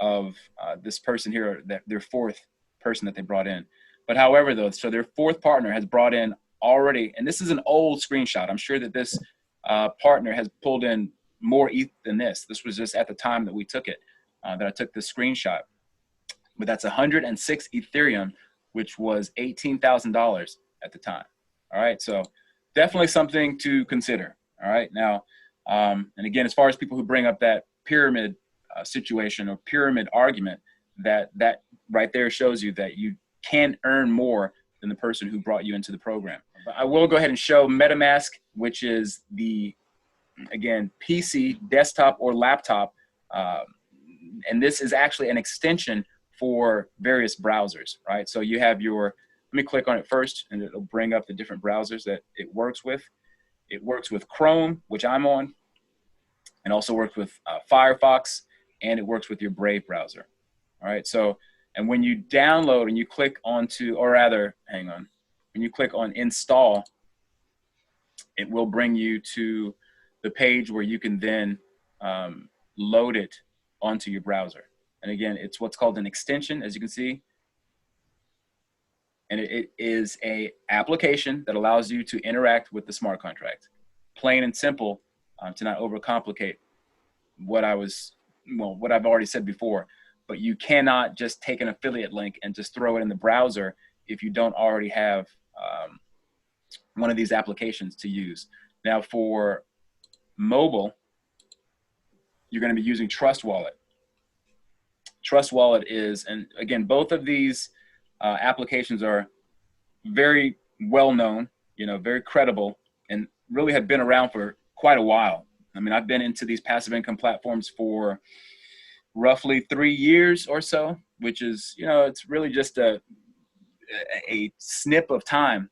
of this person here, their 4th person that they brought in. But however, though, so their 4th partner has brought in already, and this is an old screenshot. I'm sure that this partner has pulled in more ETH than this. This was just at the time that we took it, that I took this screenshot. But that's 106 Ethereum, which was $18,000 at the time. All right, so definitely something to consider. All right, now, and again, as far as people who bring up that pyramid situation or pyramid argument, that right there shows you that you can earn more than the person who brought you into the program. But I will go ahead and show MetaMask, which is the again, PC, desktop, or laptop. And this is actually an extension for various browsers, right? So you have your, let me click on it first, and it'll bring up the different browsers that it works with. It works with Chrome, which I'm on, and also works with Firefox, and it works with your Brave browser. All right, so, and when you download and you click onto, or rather, hang on, when you click on install, it will bring you to the page where you can then load it onto your browser. And again, it's what's called an extension, as you can see. And it is a application that allows you to interact with the smart contract. Plain and simple, to not overcomplicate what I've already said before. But you cannot just take an affiliate link and just throw it in the browser if you don't already have one of these applications to use. Now for mobile, you're going to be using Trust Wallet. Trust Wallet is, and again, both of these applications are very well known, very credible, and really have been around for quite a while. I mean, I've been into these passive income platforms for roughly 3 years or so, which is, it's really just a snip of time.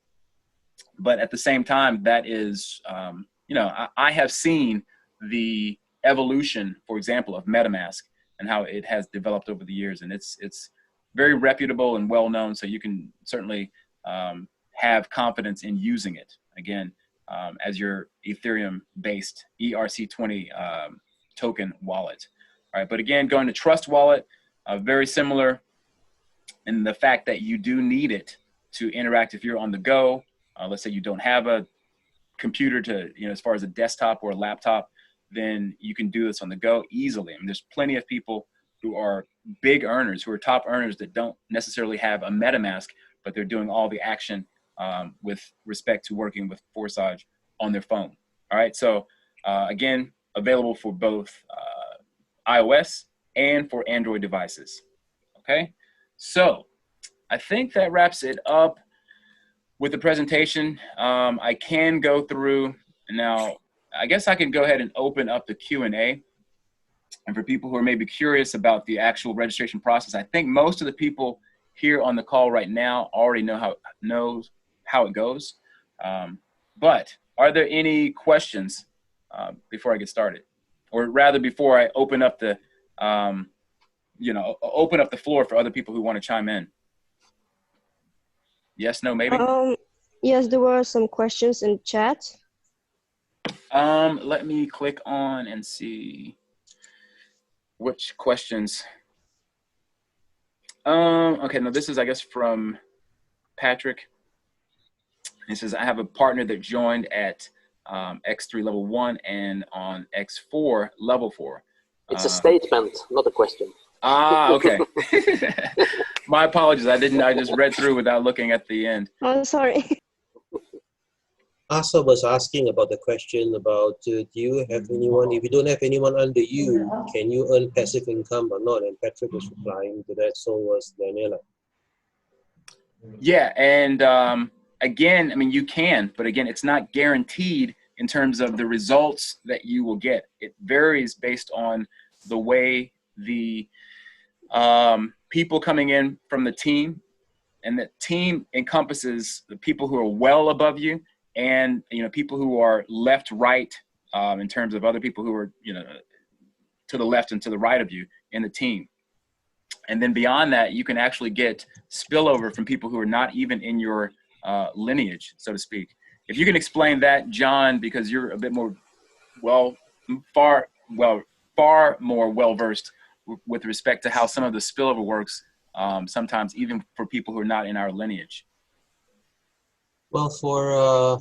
But at the same time, that is, I have seen the evolution, for example, of MetaMask and how it has developed over the years. And it's very reputable and well known, so you can certainly have confidence in using it, again, as your Ethereum-based ERC20 token wallet. All right, but again, going to Trust Wallet, very similar in the fact that you do need it to interact if you're on the go. Let's say you don't have a computer to, as far as a desktop or a laptop, then you can do this on the go easily. I mean, there's plenty of people who are big earners, who are top earners that don't necessarily have a MetaMask, but they're doing all the action with respect to working with Forsage on their phone. All right, so again, available for both iOS and for Android devices. Okay, so I think that wraps it up with the presentation. I can go through now. I guess I can go ahead and open up the Q&A. And for people who are maybe curious about the actual registration process, I think most of the people here on the call right now already know how it goes. But are there any questions before I get started? Or rather, before I open up the, open up the floor for other people who want to chime in? Yes, no, maybe? Yes, there were some questions in chat. Let me click on and see which questions. Okay, no, this is, I guess, from Patrick. He says, I have a partner that joined at X3 level 1 and on X4 level 4. It's a statement, not a question. Okay. My apologies. I just read through without looking at the end. Oh, sorry. Asa was asking about the question about do you have anyone, if you don't have anyone under you, can you earn passive income or not? And Patrick was replying to that, so was Daniela. Yeah, and again, I mean, you can, but again, it's not guaranteed in terms of the results that you will get. It varies based on the way the people coming in from the team, and the team encompasses the people who are well above you and people who are left, right, in terms of other people who are to the left and to the right of you in the team. And then beyond that, you can actually get spillover from people who are not even in your lineage, so to speak. If you can explain that, John, because you're a bit more far more well-versed with respect to how some of the spillover works, sometimes even for people who are not in our lineage. Well, for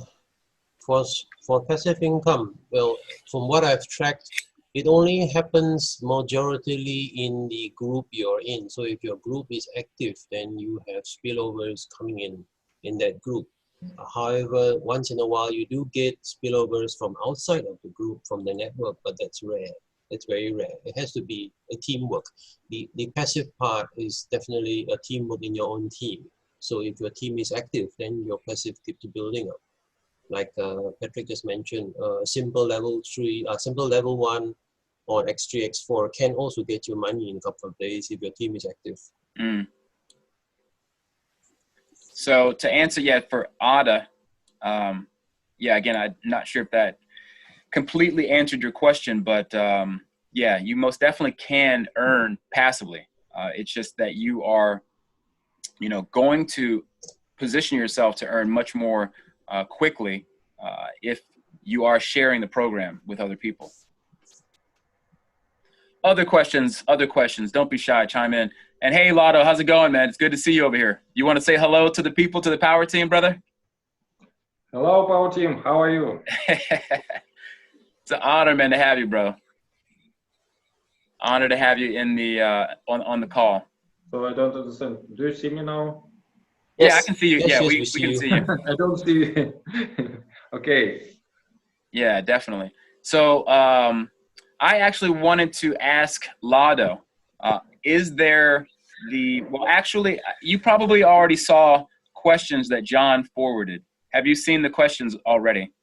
passive income, well, from what I've tracked, it only happens majoritarily in the group you're in. So if your group is active, then you have spillovers coming in that group. However, once in a while, you do get spillovers from outside of the group, from the network, but that's rare. It's very rare. It has to be a teamwork. The passive part is definitely a teamwork in your own team. So if your team is active, then your passive keeps building up. like Patrick just mentioned, simple level 3, simple level 1 on X3, X4 can also get you money in a couple of days if your team is active. Mm. So to answer, yeah, for Ada, yeah, again, I'm not sure if that completely answered your question, but yeah, you most definitely can earn passively. It's just that you are, you know, going to position yourself to earn much more quickly if you are sharing the program with other people. Other questions, don't be shy, chime in. And hey, Lado, how's it going, man? It's good to see you over here. You want to say hello to the people, to the power team, brother? Hello, power team. How are you? It's an honor, man, to have you, bro. Honor to have you in the on the call. So I don't understand. Do you see me now? Yes. Yeah, I can see you. Yes, Yeah, yes, we we see can you. see you. I don't see you. Okay. Yeah, definitely. So I actually wanted to ask Lado, is there well, actually, you probably already saw questions that John forwarded. Have you seen the questions already?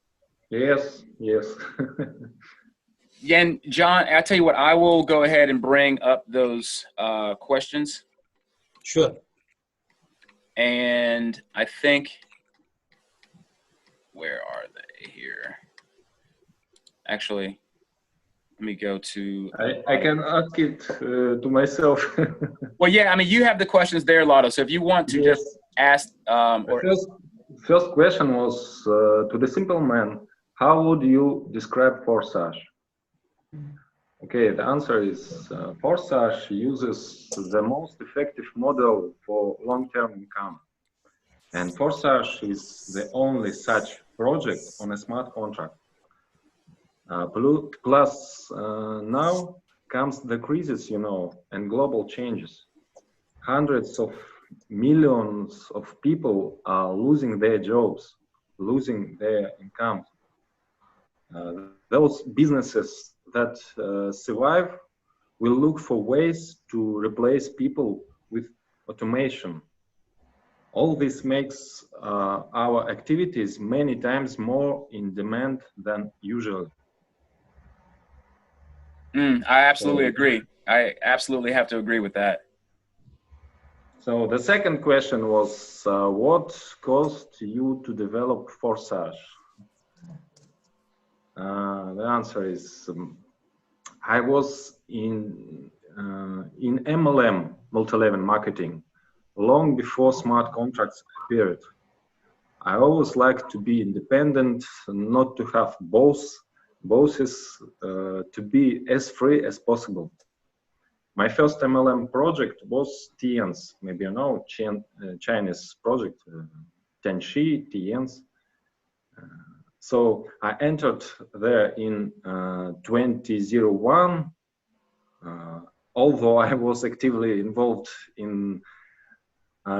Yes, yes. Yeah, and John, I'll tell you what, I will go ahead and bring up those questions. Sure. And I think, where are they here? Actually, let me go to. I can ask it to myself. Well, yeah, I mean, you have the questions there, Lado. So if you want to Yes. just ask, or First question was to the simple man. How would you describe Forsage? Okay, the answer is Forsage uses the most effective model for long-term income. And Forsage is the only such project on a smart contract. Plus, now comes the crisis, you know, and global changes. Hundreds of millions of people are losing their jobs, losing their income. Those businesses that survive will look for ways to replace people with automation. All this makes our activities many times more in demand than usual. I absolutely agree. I absolutely have to agree with that. So the second question was, what caused you to develop Forsage? The answer is, I was in MLM, multi-level marketing, long before smart contracts appeared. I always liked to be independent, not to have bosses, to be as free as possible. My first MLM project was Tian's, maybe you know, Chinese project, Tianxi, Tian's. So I entered there in 2001, although I was actively involved in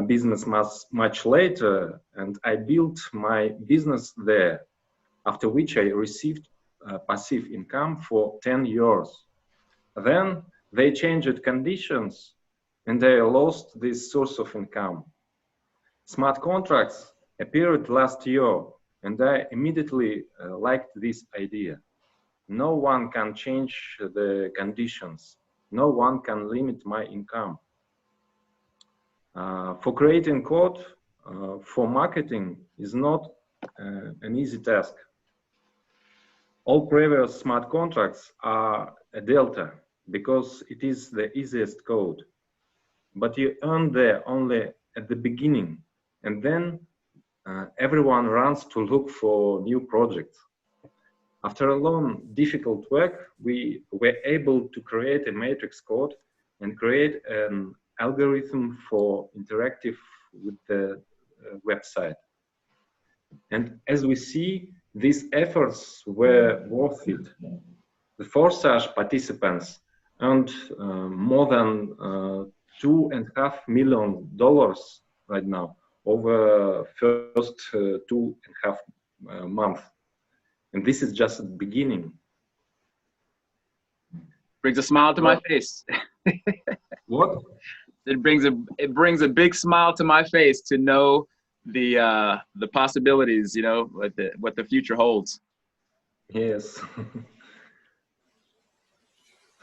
business much later, and I built my business there, after which I received passive income for 10 years. Then they changed conditions and I lost this source of income. Smart contracts appeared last year and I immediately liked this idea. No one can change the conditions. No one can limit my income. For creating code, for marketing is not an easy task. All previous smart contracts are a delta because it is the easiest code. But you earn there only at the beginning, and then everyone runs to look for new projects. After a long, difficult work, we were able to create a matrix code and create an algorithm for interactive with the website. And as we see, these efforts were worth it. The Forsage participants earned more than $2.5 million right now over first 2.5 months. And this is just the beginning. Brings a smile to my face. What? It brings a big smile to my face to know the possibilities, you know, what the future holds. Yes.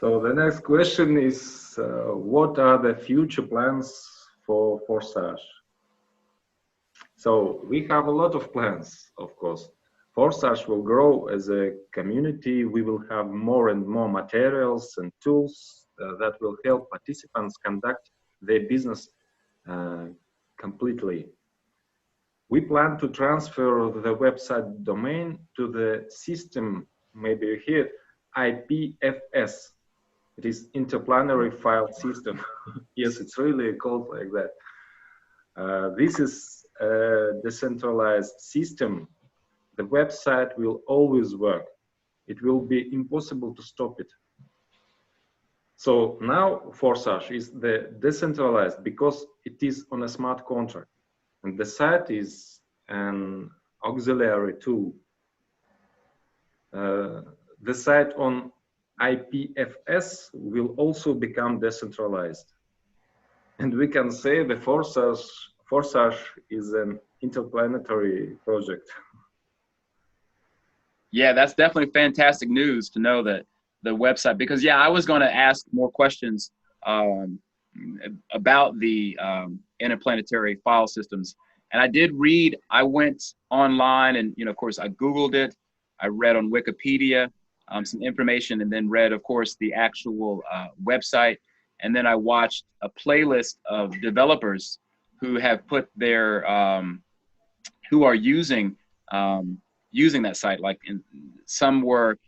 So the next question is, what are the future plans for Forsage? So we have a lot of plans, of course. Forsage will grow as a community. We will have more and more materials and tools that will help participants conduct their business completely. We plan to transfer the website domain to the system, maybe you hear, IPFS. It is Interplanetary File System. Yes, it's really called like that. This is a decentralized system. The website will always work. It will be impossible to stop it. So now Forsage is the decentralized because it is on a smart contract. And the site is an auxiliary tool. The site on IPFS will also become decentralized. And we can say the Forsage is an interplanetary project. Yeah, that's definitely fantastic news to know that the website, because yeah, I was going to ask more questions about the interplanetary file systems. And I did read, I went online and, you know, of course I Googled it. I read on Wikipedia some information and then read, of course, the actual website. And then I watched a playlist of developers who have put their, who are using that site. Like some were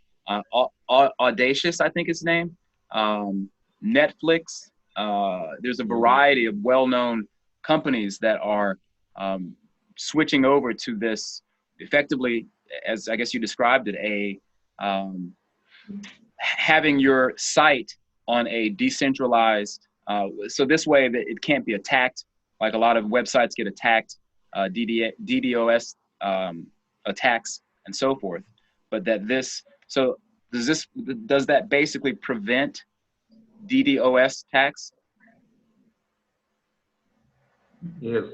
Audacious, I think its name, Netflix. There's a variety of well-known companies that are switching over to this effectively, as I guess you described it, having your site on a decentralized, so this way that it can't be attacked, like a lot of websites get attacked, DDoS attacks and so forth, but that this, so does that basically prevent DDoS attacks? Yes,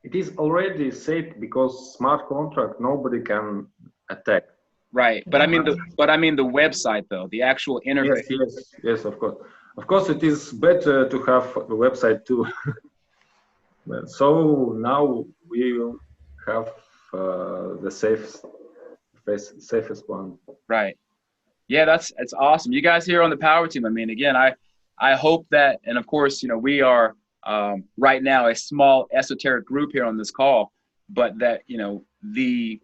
it is already safe because smart contract nobody can attack. Right, but I mean the website though, the actual interface. Yes, of course. Of course, it is better to have a website too. So now we will have the safest one. Right. Yeah, it's awesome. You guys here on the Power Team. I mean, again, I hope that, and of course, you know, we are right now a small esoteric group here on this call, but that, you know, the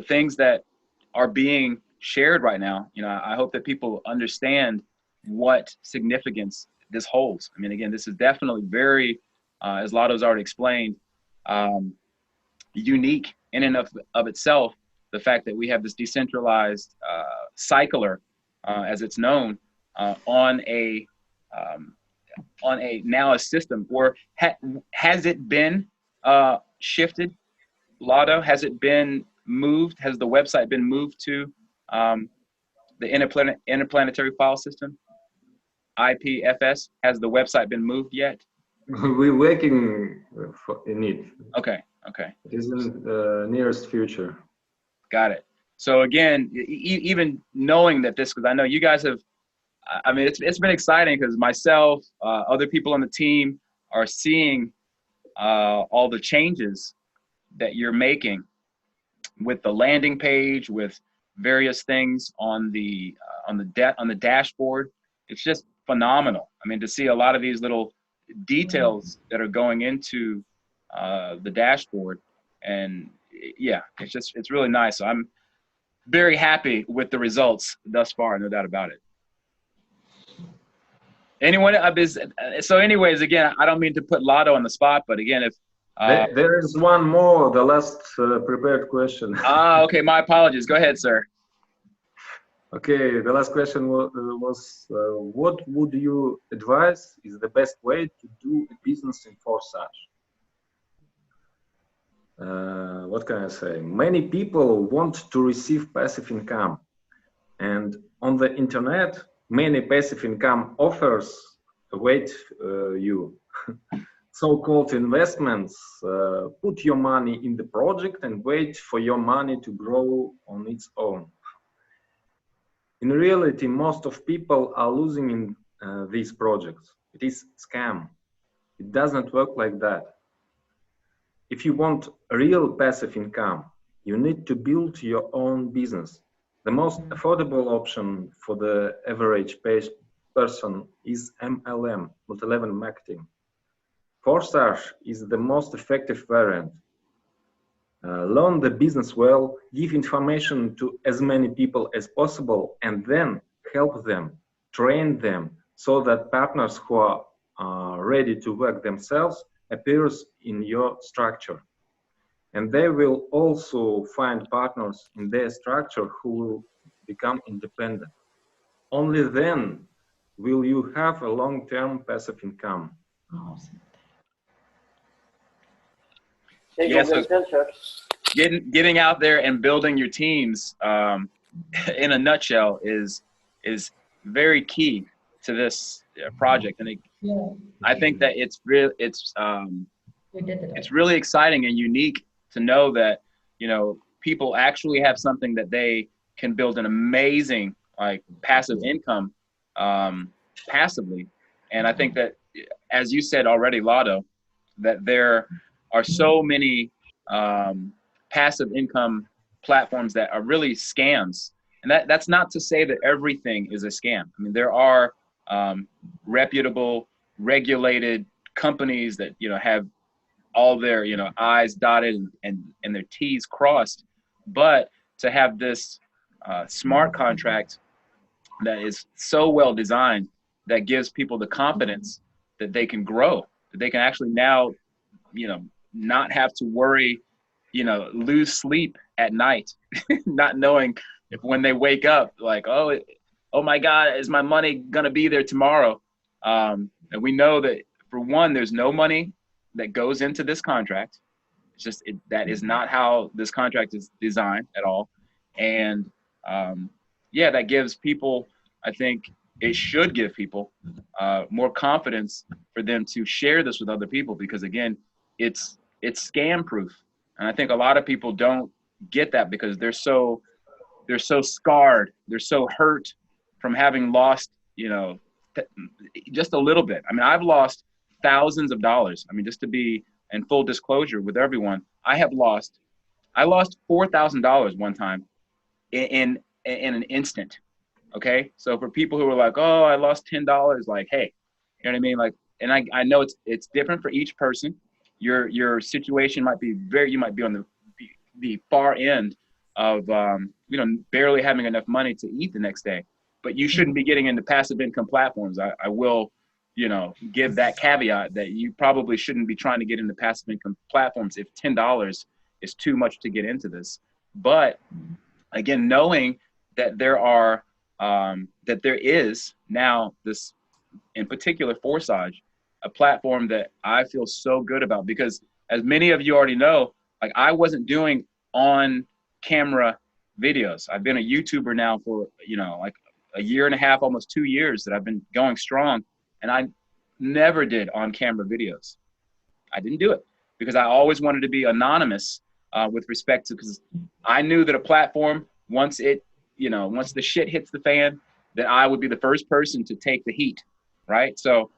things that are being shared right now, you know, I hope that people understand what significance this holds. I mean, again, this is definitely very, as Lado's already explained, unique in and of itself. The fact that we have this decentralized cycler, as it's known, on a now a system, or has it been shifted, Lado? Has it been moved? Has the website been moved to the interplanetary file system, IPFS? Has the website been moved yet? We're working in it. Okay. It is in the nearest future. Got it. So again, even knowing that this, because I know you guys have, I mean, it's been exciting because myself, other people on the team are seeing all the changes that you're making with the landing page, with various things on the dashboard. It's just phenomenal. I mean, to see a lot of these little details that are going into the dashboard, and yeah, it's really nice. So I'm very happy with the results thus far, no doubt about it. Anyone? So anyways, again, I don't mean to put Lado on the spot, but again, if there is one more, the last prepared question. Okay, my apologies. Go ahead, sir. Okay, the last question was what would you advise is the best way to do a business in Forsage? What can I say? Many people want to receive passive income, and on the internet, many passive income offers await you. so-called investments, put your money in the project and wait for your money to grow on its own. In reality, most of people are losing in these projects. It is scam. It doesn't work like that. If you want real passive income, you need to build your own business. The most affordable option for the average person is MLM, multi-level marketing. Forsage is the most effective variant. Learn the business well, give information to as many people as possible, and then help them, train them, so that partners who are ready to work themselves appears in your structure. And they will also find partners in their structure who will become independent. Only then will you have a long-term passive income. Awesome. Yeah, so getting out there and building your teams, in a nutshell, is very key to this project. And I think that it's really exciting and unique to know that, you know, people actually have something that they can build an amazing like passive income passively. And I think that, as you said already, Lado, that there are so many passive income platforms that are really scams. And that's not to say that everything is a scam. I mean, there are reputable, regulated companies that, you know, have all their, you know, I's dotted and their T's crossed. But to have this smart contract that is so well designed that gives people the confidence that they can grow, that they can actually now, you know, not have to worry, you know, lose sleep at night, not knowing if when they wake up, like, oh my God, is my money gonna be there tomorrow? And we know that, for one, there's no money that goes into this contract. It's just, that is not how this contract is designed at all. And yeah, that gives people, I think it should give people more confidence for them to share this with other people, because again, it's scam proof. And I think a lot of people don't get that because they're so scarred, they're so hurt from having lost, you know, just a little bit. I mean, I've lost thousands of dollars. I mean, just to be in full disclosure with everyone, I lost $4,000 one time in an instant. Okay, so for people who are like, oh, I lost $10, like, hey, you know what I mean? Like, and I know it's different for each person. Your situation might be you might be on the far end of you know, barely having enough money to eat the next day. But you shouldn't be getting into passive income platforms. I will, you know, give that caveat that you probably shouldn't be trying to get into passive income platforms if $10 is too much to get into this. But again, knowing that there is now this, in particular, Forsage, a platform that I feel so good about, because as many of you already know, like, I wasn't doing on camera videos. I've been a YouTuber now for, you know, like a year and a half, almost 2 years that I've been going strong. And I never did on camera videos. I didn't do it because I always wanted to be anonymous with respect to, because I knew that a platform, once the shit hits the fan, that I would be the first person to take the heat, right? So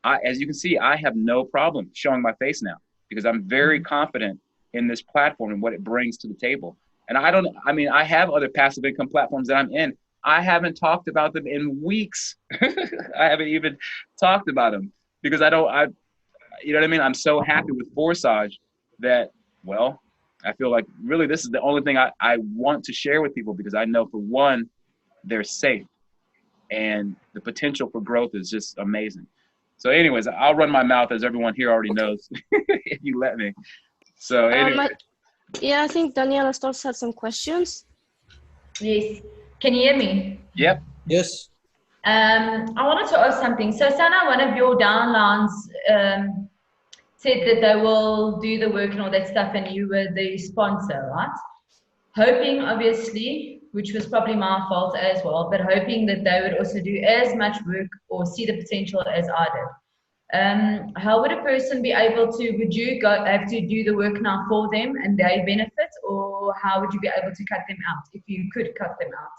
as you can see, I have no problem showing my face now because I'm very confident in this platform and what it brings to the table. And I have other passive income platforms that I'm in. I haven't talked about them in weeks. I haven't even talked about them because you know what I mean? I'm so happy with Forsage that, well, I feel like really this is the only thing I want to share with people, because I know, for one, they're safe and the potential for growth is just amazing. So anyways, I'll run my mouth, as everyone here already knows, if you let me. So anyway. Yeah, I think Daniela Stolz had some questions. Yes. Can you hear me? Yep. Yes. I wanted to ask something. So Sana, one of your downlines said that they will do the work and all that stuff, and you were the sponsor, right? Hoping, obviously, which was probably my fault as well, but hoping that they would also do as much work or see the potential as I did. How would a person be able to, would you have to do the work now for them and they benefit, or how would you be able to cut them out if you could cut them out?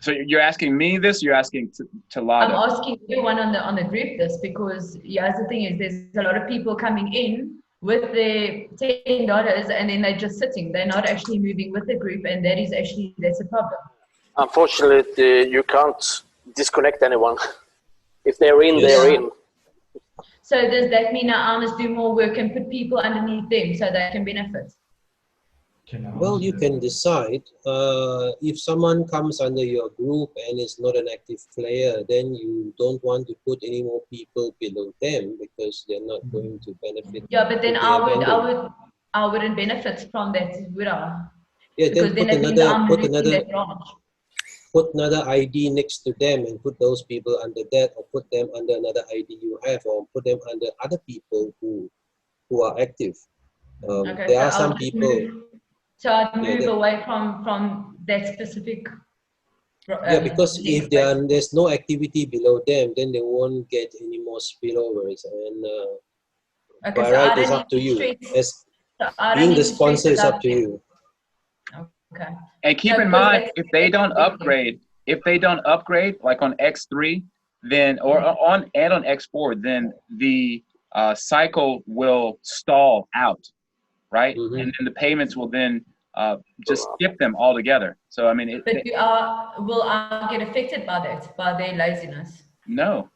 So you're asking me this? You're asking to Lado? I'm asking everyone on the group this because yeah, the thing is there's a lot of people coming in with their $10 and then they're just sitting. They're not actually moving with the group, and that's a problem. Unfortunately, you can't disconnect anyone. If they're in, they're in. So does that mean that I must do more work and put people underneath them so they can benefit? Well, you can decide. If someone comes under your group and is not an active player, then you don't want to put any more people below them because they're not going to benefit. Yeah, but then I wouldn't benefit from that, would I? Yeah, then put another ID next to them and put those people under that, or put them under another ID you have, or put them under other people who are active. Okay, there are some people. So I'd move away from that specific. Yeah, because if there's no activity below them, then they won't get any more spillovers. And by right, it's up to you. Being the sponsor is up to you. Okay. And keep in mind, if they don't upgrade, like on X3, then on X4, then the cycle will stall out, right? Mm-hmm. And then the payments will then just skip them altogether. So I mean, will I get affected by that, by their laziness? No,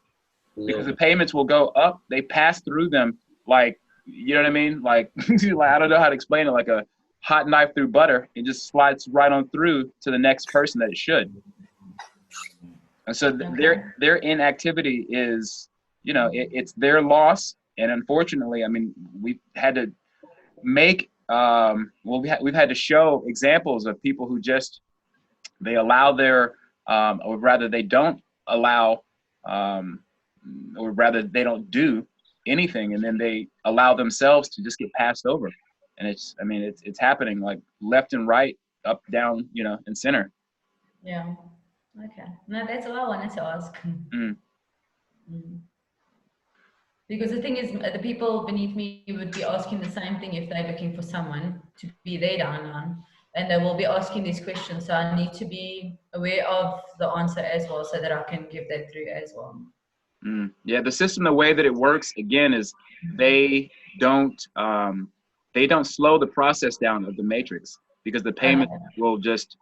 because the payments will go up. They pass through them like, you know what I mean? Like, I don't know how to explain it. Like a hot knife through butter. It just slides right on through to the next person that it should. And so their inactivity is, you know, it's their loss. And unfortunately, I mean, we've had to make, we've had to show examples of people who just, they allow their, or rather they don't allow, or rather they don't do anything, and then they allow themselves to just get passed over. And it's, I mean, it's happening like left and right, up, down, you know, and center. Yeah. Okay. No, that's all I wanted to ask. Because the thing is, the people beneath me would be asking the same thing if they're looking for someone to be their downline, and they will be asking these questions. So I need to be aware of the answer as well, so that I can give that through as well. Yeah, the system, the way that it works, again, is they don't slow the process down of the matrix, because the payment will just,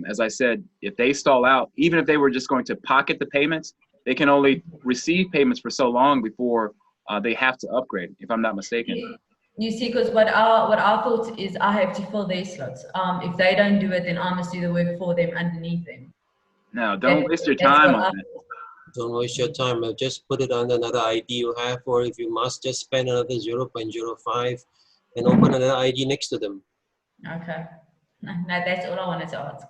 as I said, if they stall out, even if they were just going to pocket the payments, they can only receive payments for so long before they have to upgrade, if I'm not mistaken. You see, because what I thought is I have to fill their slots. If they don't do it, then I must do the work for them underneath them. No, don't waste your time on that. Don't waste your time. Just put it on another ID you have, or if you must, just spend another 0.05 and open another ID next to them. Okay. No, that's all I wanted to ask.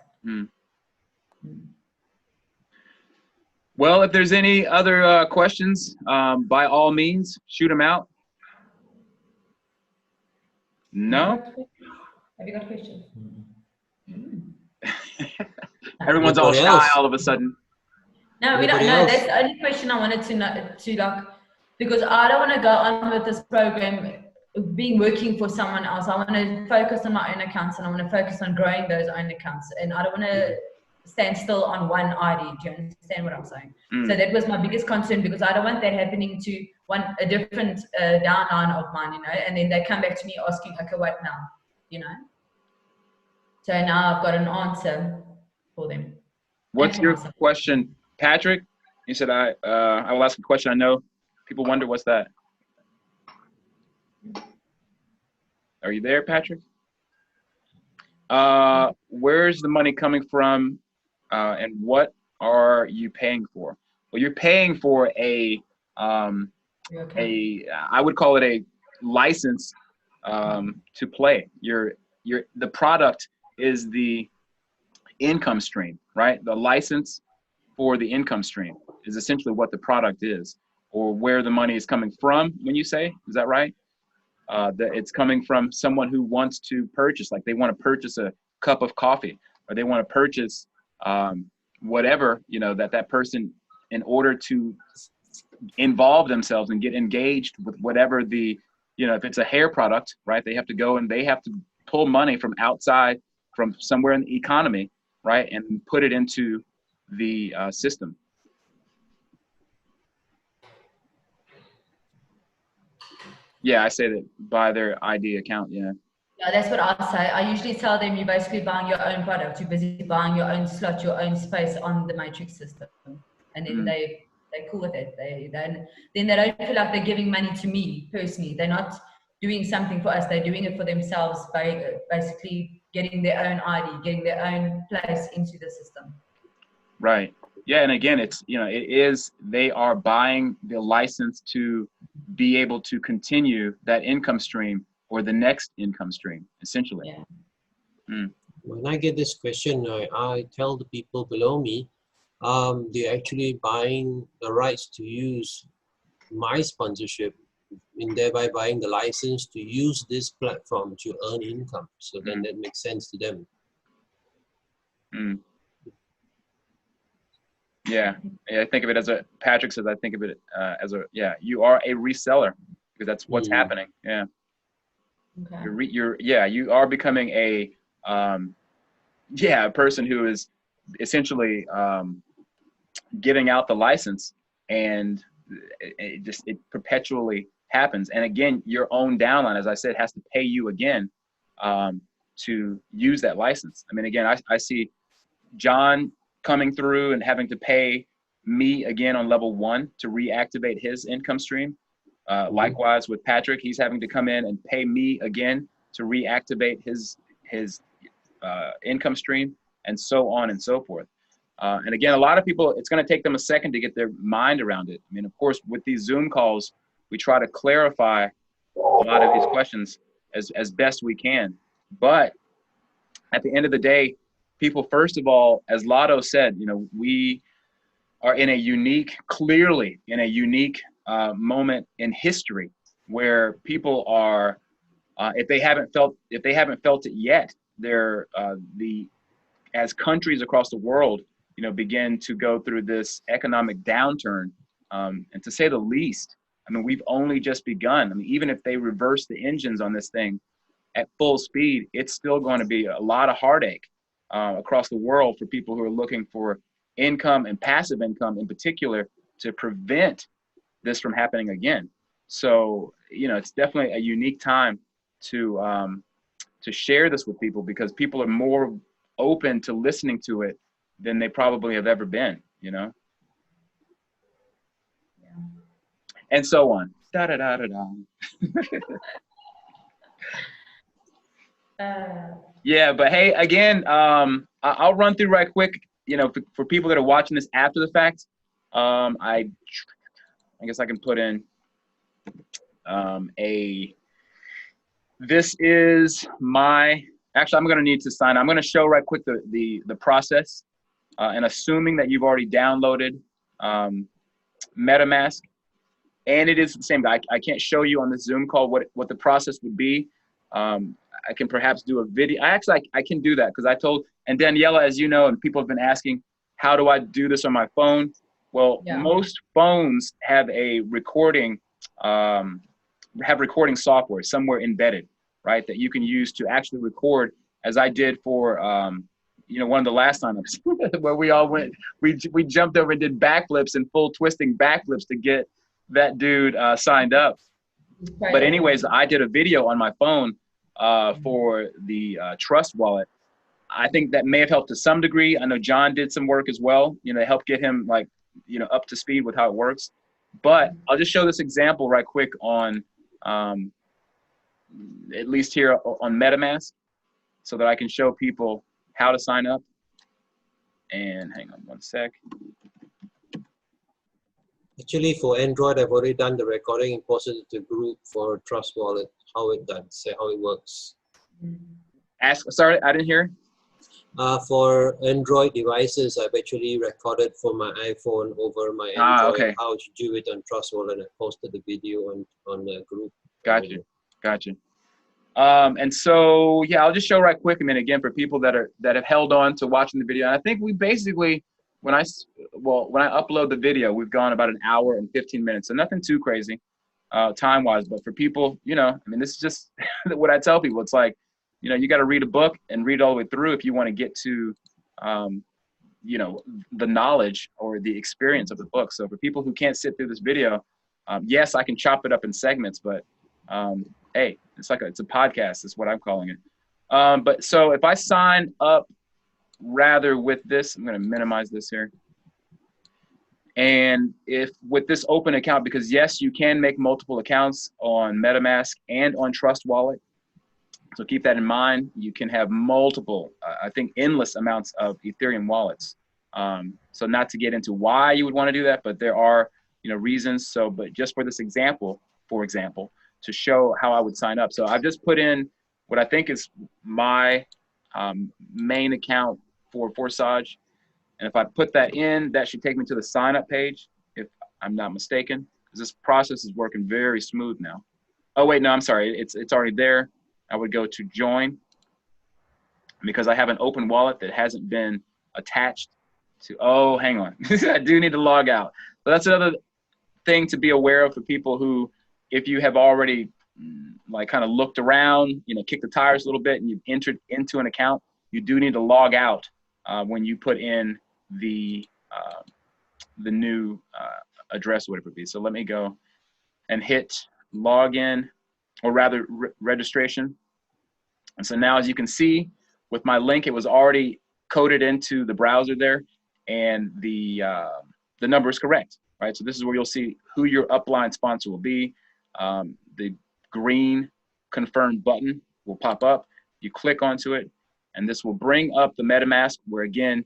Well, if there's any other questions, by all means, shoot them out. No? Have you got questions? Everyone's all shy all of a sudden. No, we don't know. That's the only question I wanted to know, because I don't want to go on with this program working for someone else. I want to focus on my own accounts, and I want to focus on growing those own accounts. And I don't want to stand still on one ID. Do you understand what I'm saying? So that was my biggest concern, because I don't want that happening to a different downline of mine, you know, and then they come back to me asking, okay, what now, you know? So now I've got an answer for them. What's your question, Patrick? You said I will ask a question. I know people wonder what's that. Are you there, Patrick? Where's the money coming from, and what are you paying for? Well, you're paying for I would call it a license to play. The product is the income stream, right? The license for the income stream is essentially what the product is, or where the money is coming from. When you say, is that right? That it's coming from someone who wants to purchase, like they want to purchase a cup of coffee, or they want to purchase whatever, you know, that person in order to involve themselves and get engaged with whatever the, if it's a hair product, right, they have to go and they have to pull money from outside, from somewhere in the economy, right, and put it into the system. Yeah, I say that by their ID account, yeah. Yeah, that's what I say. I usually tell them you're basically buying your own product. You're busy buying your own slot, your own space on the matrix system. And then they're cool with it. Then they don't feel like they're giving money to me personally. They're not doing something for us. They're doing it for themselves by basically getting their own ID, getting their own place into the system. Right. Yeah, and again, it's, they are buying the license to be able to continue that income stream or the next income stream, essentially. Yeah. When I get this question, I tell the people below me, they're actually buying the rights to use my sponsorship, and thereby buying the license to use this platform to earn income. So then that makes sense to them. Yeah, I think of it as Patrick says, I think of it as you are a reseller, because that's what's happening. Yeah. Okay. You are becoming a person who is essentially giving out the license, and it perpetually happens. And again, your own downline, as I said, has to pay you again to use that license. I mean, again, I see John coming through and having to pay me again on level 1 to reactivate his income stream. Likewise with Patrick, he's having to come in and pay me again to reactivate his income stream, and so on and so forth. And again, a lot of people, it's going to take them a second to get their mind around it. I mean, of course, with these Zoom calls, we try to clarify a lot of these questions as best we can. But at the end of the day, people, first of all, as Lado said, we are clearly in a unique moment in history where people are, if they haven't felt it yet, they're as countries across the world, begin to go through this economic downturn, and to say the least, I mean, we've only just begun. I mean, even if they reverse the engines on this thing at full speed, it's still going to be a lot of heartache across the world for people who are looking for income, and passive income in particular, to prevent this from happening again. So, it's definitely a unique time to share this with people, because people are more open to listening to it than they probably have ever been, and so on. Da da da da da. Yeah, but hey, again, I'll run through right quick. For people that are watching this after the fact, I guess I can put in this is my. Actually, I'm going to need to sign. I'm going to show right quick the process, and assuming that you've already downloaded MetaMask, and it is the same. I can't show you on this Zoom call what the process would be. I can perhaps do a video. I can do that, because I told, and Daniela, as you know, and people have been asking, how do I do this on my phone? Well, most phones have a recording software somewhere embedded, right, that you can use to actually record, as I did for one of the last signups where we all went, we jumped over and did backflips and full twisting backflips to get that dude signed up. Right. But anyways, I did a video on my phone for the Trust wallet. I think that may have helped to some degree. I know John did some work as well, to help get him up to speed with how it works. But I'll just show this example right quick on, at least here on MetaMask, so that I can show people how to sign up. And hang on one sec. Actually, for Android, I've already done the recording and posted it to the group for Trust Wallet, how it works. Sorry, I didn't hear. For Android devices, I've actually recorded for my iPhone over my Android how to do it on Trust Wallet, and I posted the video on the group. Gotcha. And so, yeah, I'll just show right quick. I mean, again, for people that have held on to watching the video, and I think we basically when I upload the video, we've gone about an hour and 15 minutes, so nothing too crazy time-wise. But for people, you know, I mean, this is just what I tell people. It's like, you know, you got to read a book and read all the way through if you want to get to, you know, the knowledge or the experience of the book. So for people who can't sit through this video, yes, I can chop it up in segments, but hey, it's a podcast is what I'm calling it. But so if I sign up rather with this, I'm going to minimize this here. And if with this open account, because yes, you can make multiple accounts on MetaMask and on Trust Wallet. So keep that in mind. You can have multiple, I think endless amounts of Ethereum wallets. So not to get into why you would want to do that, but there are, you know, reasons. So, but just for this example, for example, to show how I would sign up. So I've just put in what I think is my main account for Forsage. And if I put that in, that should take me to the sign up page, if I'm not mistaken, because this process is working very smooth now. Oh wait, no, I'm sorry. It's already there. I would go to join because I have an open wallet that hasn't been attached to, oh, hang on. I do need to log out. But that's another thing to be aware of for people who, if you have already like kind of looked around, you know, kicked the tires a little bit and you've entered into an account, you do need to log out when you put in the new address, whatever it be. So let me go and hit login, or rather registration. And so now, as you can see with my link, it was already coded into the browser there, and the number is correct, right? So this is where you'll see who your Upline sponsor will be. The green confirm button will pop up. You click onto it, and this will bring up the MetaMask, where again,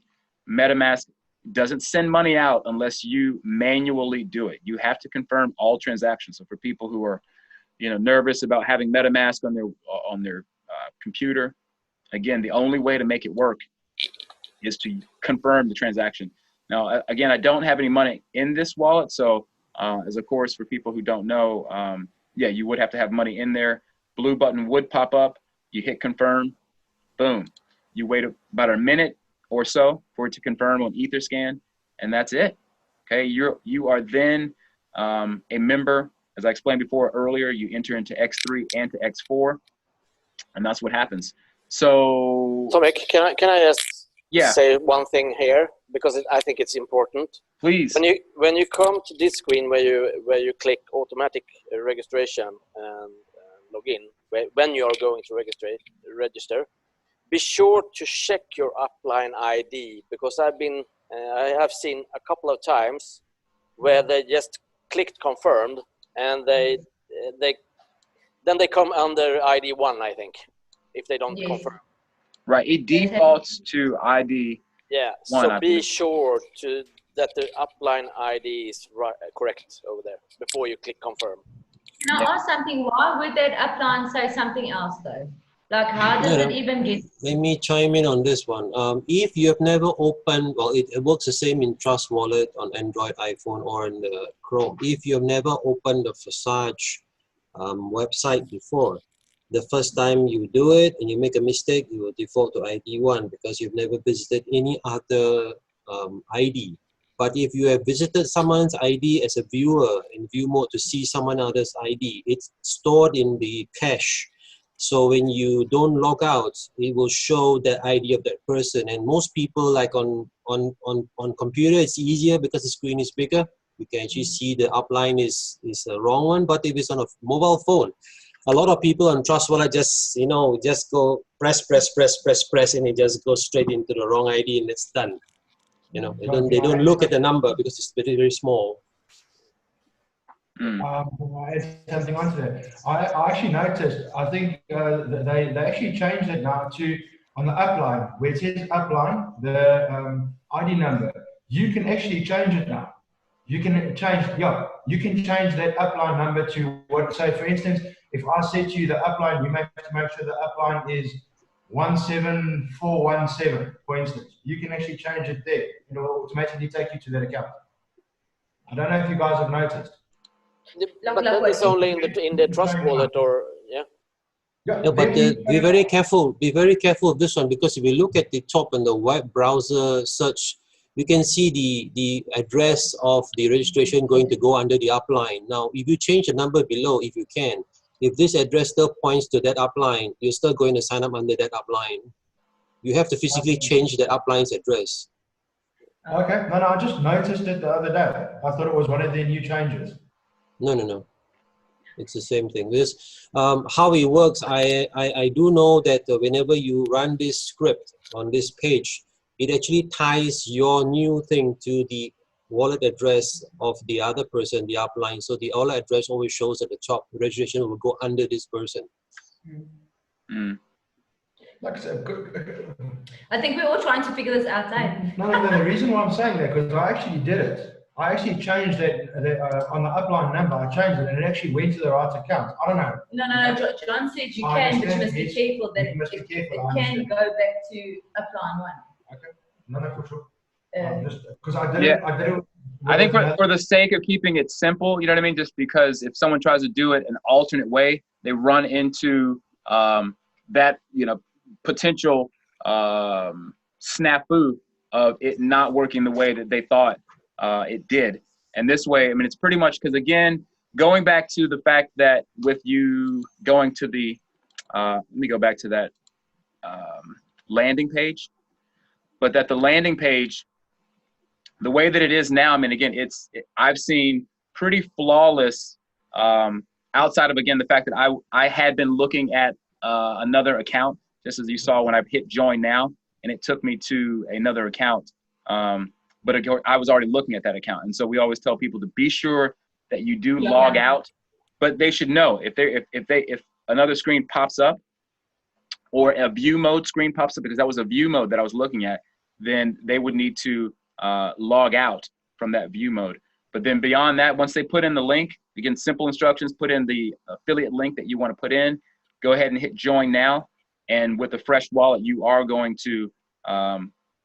MetaMask doesn't send money out unless you manually do it. You have to confirm all transactions. So for people who are, you know, nervous about having MetaMask on their computer, again, the only way to make it work is to confirm the transaction. Now, again, I don't have any money in this wallet, so as of course, for people who don't know, yeah, you would have to have money in there. Blue button would pop up. You hit confirm, boom. You wait about a minute or so for it to confirm on Etherscan, and that's it. Okay, you are then a member. As I explained before earlier, you enter into X3 and to X4, and that's what happens. So, Tomek, can I just say one thing here, because I think it's important. Please. When you come to this screen where you click automatic registration and login, when you are going to register, be sure to check your Upline ID, because I have seen a couple of times where they just clicked confirmed, and then they come under ID 1, I think, if they don't confirm. Right, it defaults to ID 1. So be sure that the Upline ID is correct over there before you click confirm. Can I ask something? Why would that Upline say something else though? Like, how does it even get? Let me chime in on this one. If you have never opened, well, it works the same in Trust Wallet on Android, iPhone, or in the Chrome. If you have never opened the Forsage website before, the first time you do it and you make a mistake, you will default to ID 1 because you've never visited any other ID. But if you have visited someone's ID as a viewer in view mode to see someone else's ID, it's stored in the cache. So when you don't log out, it will show the ID of that person. And most people, like on computer, it's easier because the screen is bigger. You can actually see the Upline is the wrong one. But if it's on a mobile phone, a lot of people on Trust Wallet just go press, and it just goes straight into the wrong ID and it's done. You know, they don't look at the number because it's very, very small. I'll add something onto that. I actually noticed, I think they actually changed it now to, on the Upline, where it says Upline, the ID number, you can actually change it now. You can change, you can change that Upline number to what, so for instance, if I said to you the Upline, you have to make sure the Upline is 17417, for instance. You can actually change it there. It will automatically take you to that account. I don't know if you guys have noticed. But that is only in the Trust Wallet, or but be very careful. Be very careful of this one, because if you look at the top in the web browser search, you can see the address of the registration going to go under the upline. Now, if you change the number below, if you can, if this address still points to that upline, you're still going to sign up under that upline. You have to physically change the upline's address. Okay, no, I just noticed it the other day. I thought it was one of their new changes. No. It's the same thing. This, how it works, I do know that whenever you run this script on this page, it actually ties your new thing to the wallet address of the other person, the upline. So the wallet address always shows at the top. The registration will go under this person. Like I said, good. I think we're all trying to figure this out, eh? No, the reason why I'm saying that, because I actually did it. I actually changed that on the upline number. I changed it and it actually went to the right account. I don't know. No. John said you can, but you must be careful that it can go back to upline one. Okay. No, for sure. Because I did it. I think for the sake of keeping it simple, you know what I mean? Just because if someone tries to do it an alternate way, they run into that, potential snafu of it not working the way that they thought it did. And this way, I mean, it's pretty much, because again, going back to the fact that with you going to the, let me go back to that landing page, but that the landing page, the way that it is now, I mean, again, I've seen pretty flawless, outside of, again, the fact that I had been looking at another account, just as you saw when I hit join now, and it took me to another account. But I was already looking at that account. And so we always tell people to be sure that you do log out, but they should know if another screen pops up or a view mode screen pops up, because that was a view mode that I was looking at, then they would need to log out from that view mode. But then beyond that, once they put in the link, again, simple instructions, put in the affiliate link that you want to put in, go ahead and hit join now. And with a fresh wallet, you are going to,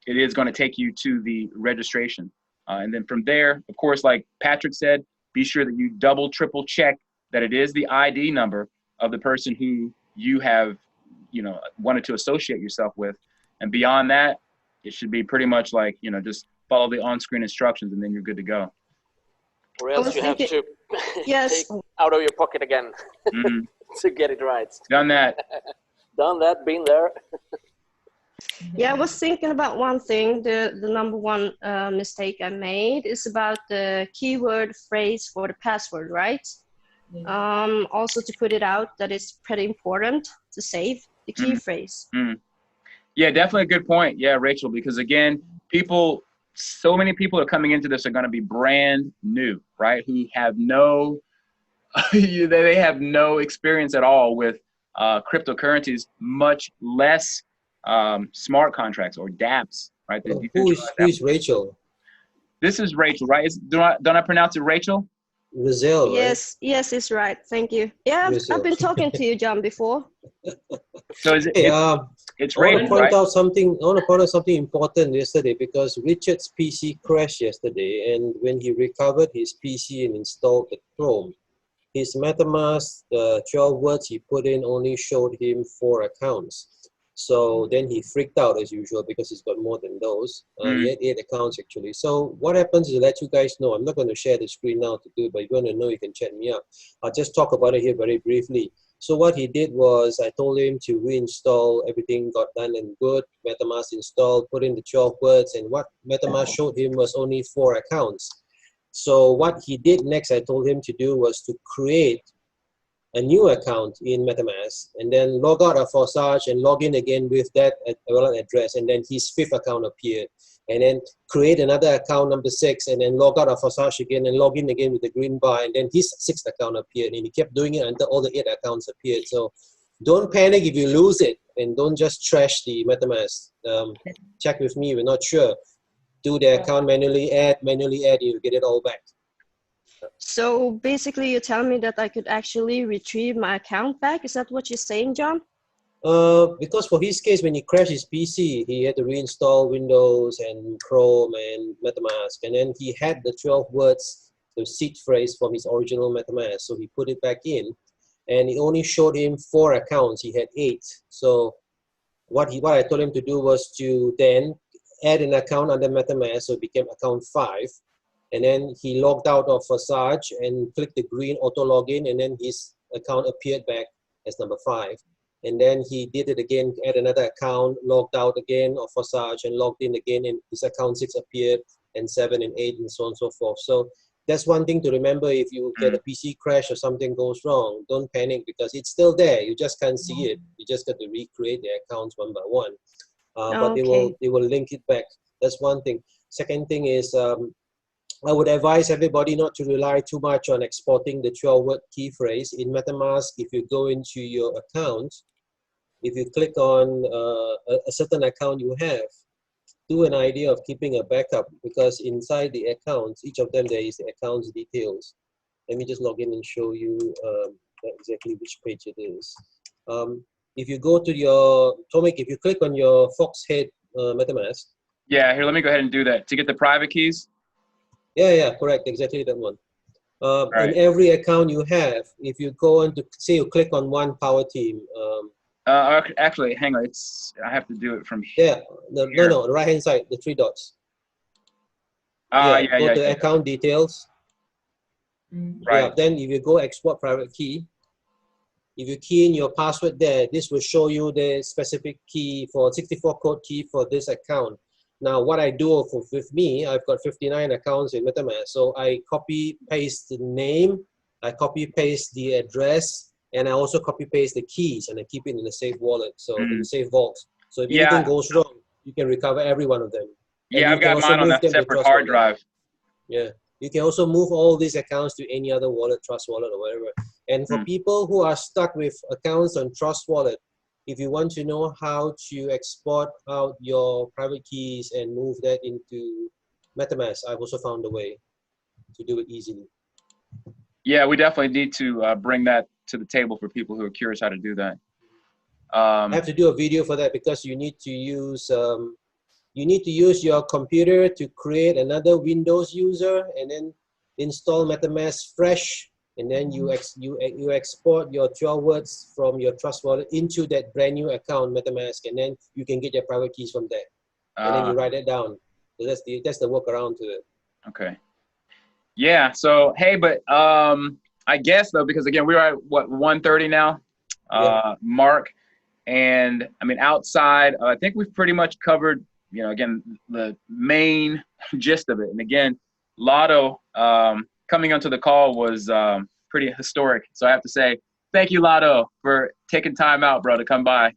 it is going to take you to the registration. And then from there, of course, like Patrick said, be sure that you double, triple check that it is the ID number of the person who you have, wanted to associate yourself with. And beyond that, it should be pretty much like, just follow the on-screen instructions and then you're good to go. Or else you have to yes. take out of your pocket again to get it right. Done that. Done that, been there. Yeah, I was thinking about one thing. The number one mistake I made is about the keyword phrase for the password, right? Also to put it out that it's pretty important to save the key phrase. Yeah, definitely a good point. Yeah, Rachel, because again, so many people are coming into this are going to be brand new, right? Who have they have no experience at all with cryptocurrencies, much less smart contracts or DApps, right? Who is Rachel? This is Rachel, right? Don't I pronounce it Rachel? Rizal, right? Yes, it's right. Thank you. Yeah, I've been talking to you, John, before. So is it? It's Rachel, right? I want to point out something important yesterday, because Richard's PC crashed yesterday, and when he recovered his PC and installed the Chrome, his MetaMask, the 12 words he put in only showed him 4 accounts. So then he freaked out as usual because he's got more than those. He had 8 accounts actually. So what happens is, let you guys know, I'm not going to share the screen now to do it, but if you want to know, you can chat me up. I'll just talk about it here very briefly. So what he did was, I told him to reinstall, everything got done and good, MetaMask installed, put in the 12 words, and what MetaMask showed him was only 4 accounts. So what he did next, I told him to do, was to create a new account in MetaMask and then log out of Forsage and log in again with that wallet address, and then his 5th account appeared. And then create another account, number 6, and then log out of Forsage again and log in again with the green bar, and then his 6th account appeared, and he kept doing it until all the 8 accounts appeared. So don't panic if you lose it, and don't just trash the MetaMask. Check with me, we're not sure. Do the account manually add, you'll get it all back. So basically you tell me that I could actually retrieve my account back. Is that what you're saying, John? Because for his case, when he crashed his PC, he had to reinstall Windows and Chrome and MetaMask, and then he had the 12 words, the seed phrase from his original MetaMask, so he put it back in, and it only showed him 4 accounts. He had 8. So what I told him to do was to then add an account under MetaMask, so it became account 5. And then he logged out of Forsage and clicked the green auto login, and then his account appeared back as number 5. And then he did it again, add another account, logged out again of Forsage and logged in again, and his account 6 appeared, and 7 and 8 and so on and so forth. So that's one thing to remember. If you get a PC crash or something goes wrong, don't panic, because it's still there. You just can't see it. You just got to recreate the accounts one by one. But they will link it back. That's one thing. Second thing is, I would advise everybody not to rely too much on exporting the 12-word key phrase. In MetaMask, if you go into your account, if you click on a certain account you have, do an idea of keeping a backup, because inside the accounts, each of them, there is the account's details. Let me just log in and show you exactly which page it is. If you go to your, Tomek, if you click on your Foxhead MetaMask. Yeah, here, let me go ahead and do that. To get the private keys? Yeah, correct, exactly that one. Right. In every account you have, if you go into, say you click on one power team. Actually, hang on, I have to do it from here. Yeah, no, the right hand side, the 3 dots. Go to account details. Right. Yeah, then if you go export private key, if you key in your password there, this will show you the specific key for 64 code key for this account. Now, what I do with me, I've got 59 accounts in MetaMask. So I copy paste the name, I copy paste the address, and I also copy paste the keys, and I keep it in the safe wallet, so in the safe vault. So if anything goes wrong, you can recover every one of them. Yeah, I've got mine on a separate hard drive. Yeah, you can also move all these accounts to any other wallet, Trust Wallet or whatever. And for people who are stuck with accounts on Trust Wallet, if you want to know how to export out your private keys and move that into MetaMask, I've also found a way to do it easily. Yeah, we definitely need to bring that to the table for people who are curious how to do that. I have to do a video for that, because you need to use your computer to create another Windows user and then install MetaMask fresh. And then you export your 12 words from your Trust Wallet into that brand new account, MetaMask, and then you can get your private keys from there. And then you write it down. So that's the workaround to it. Okay. Yeah. So hey, but I guess though, because again, we're at what, 1:30 now, mark, and I mean outside, I think we've pretty much covered, you know, again, the main gist of it. And again, Lado coming onto the call was pretty historic. So I have to say, thank you, Lado, for taking time out, bro, to come by.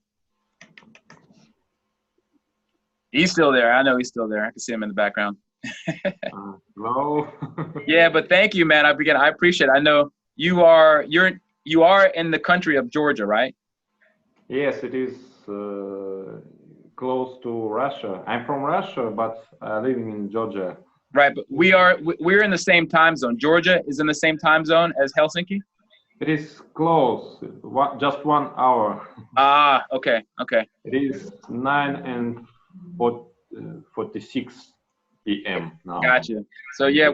He's still there. I know he's still there. I can see him in the background. Hello. Yeah, but thank you, man. I appreciate it. I know you are in the country of Georgia, right? Yes, it is close to Russia. I'm from Russia, but living in Georgia. Right, but we're in the same time zone. Georgia is in the same time zone as Helsinki? It is close, just 1 hour. Ah, okay. It is 9:46 p.m. now. Gotcha. So yeah,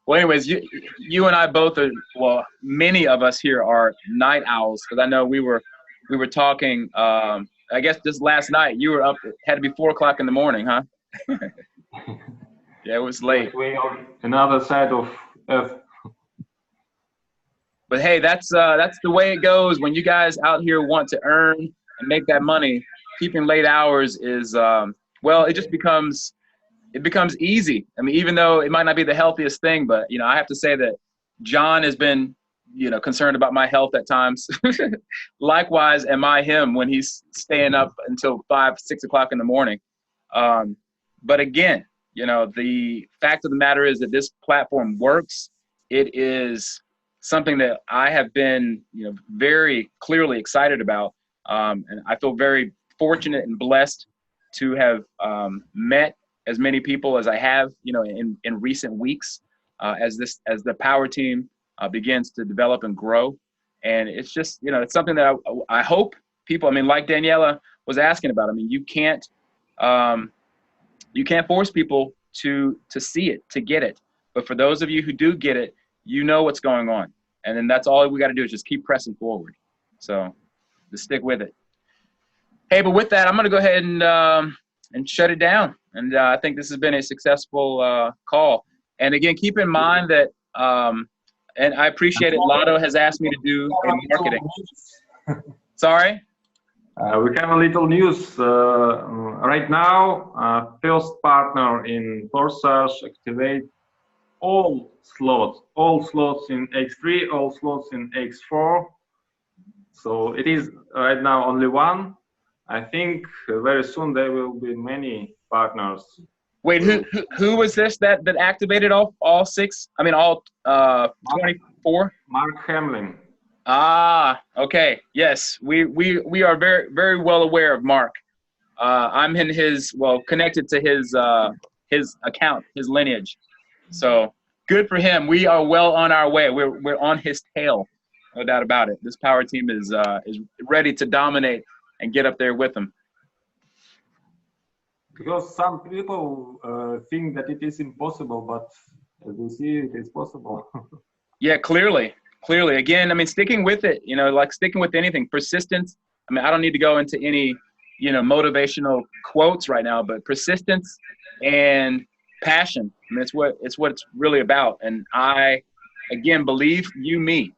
anyways, you and I both are, well, many of us here are night owls, because I know we were talking, I guess just last night, you were up, it had to be 4 o'clock in the morning, huh? Yeah, it was late. We're on another side of Earth. But hey, that's the way it goes when you guys out here want to earn and make that money. Keeping late hours is, well, it just becomes easy. I mean, even though it might not be the healthiest thing, but you know, I have to say that John has been, you know, concerned about my health at times. Likewise, am I him when he's staying up until 5, 6 o'clock in the morning. But again, you know, the fact of the matter is that this platform works. It is something that I have been, you know, very clearly excited about. And I feel very fortunate and blessed to have met as many people as I have, you know, in recent weeks, as the power team begins to develop and grow. And it's just, you know, it's something that I hope people, I mean, like Daniela was asking about, I mean, you can't force people to see it, to get it. But for those of you who do get it, you know what's going on. And then that's all we got to do is just keep pressing forward. So just stick with it. Hey, but with that, I'm going to go ahead and shut it down. And I think this has been a successful call. And again, keep in mind that, and I appreciate it, Lado has asked me to do a marketing. Sorry? We have a little news. Right now, first partner in Forsage activate all slots in X3, all slots in X4. So it is right now only one. I think very soon there will be many partners. Wait, who was this that activated all 6? I mean, all 24? Mark Hamlin. Ah, okay. Yes, we are very, very well aware of Mark. I'm in his, connected to his account, his lineage. So good for him. We are well on our way. We're on his tail, no doubt about it. This power team is ready to dominate and get up there with him. Because some people think that it is impossible, but as we see, it is possible. Yeah, clearly. Again, I mean, sticking with it, like sticking with anything, persistence. I mean, I don't need to go into any, motivational quotes right now, but persistence and passion. I mean, it's what it's really about. And I, again, believe you me,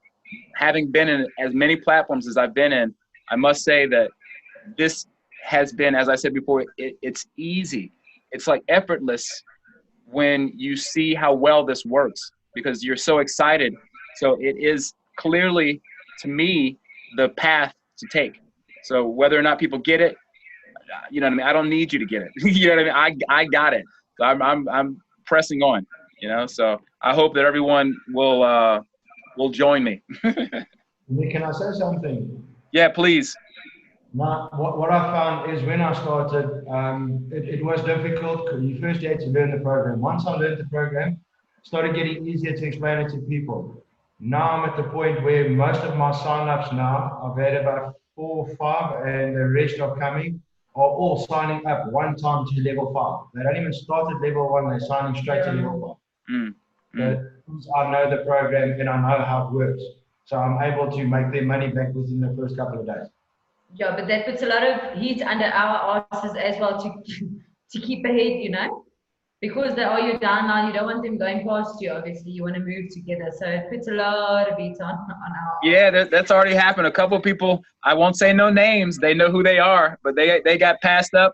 having been in as many platforms as I've been in, I must say that this has been, as I said before, it's easy. It's like effortless when you see how well this works because you're so excited. So it is clearly, to me, the path to take. So whether or not people get it, you know what I mean? I don't need you to get it. You know what I mean? I got it. So I'm pressing on, so I hope that everyone will join me. Can I say something? Yeah, please. Now, what I found is when I started, it was difficult. You first had to learn the program. Once I learned the program, it started getting easier to explain it to people. Now I'm at the point where most of my sign-ups now, I've had about 4 or 5, and the rest are coming, are all signing up one time to level 5. They don't even start at level 1, they're signing straight to level 5. But I know the program and I know how it works. So I'm able to make their money back within the first couple of days. Yeah, but that puts a lot of heat under our asses as well to keep ahead, because they are your downline. You don't want them going past you. Obviously, you want to move together. So it puts a lot of heat on our. Yeah, that's already happened. A couple of people, I won't say no names. They know who they are, but they got passed up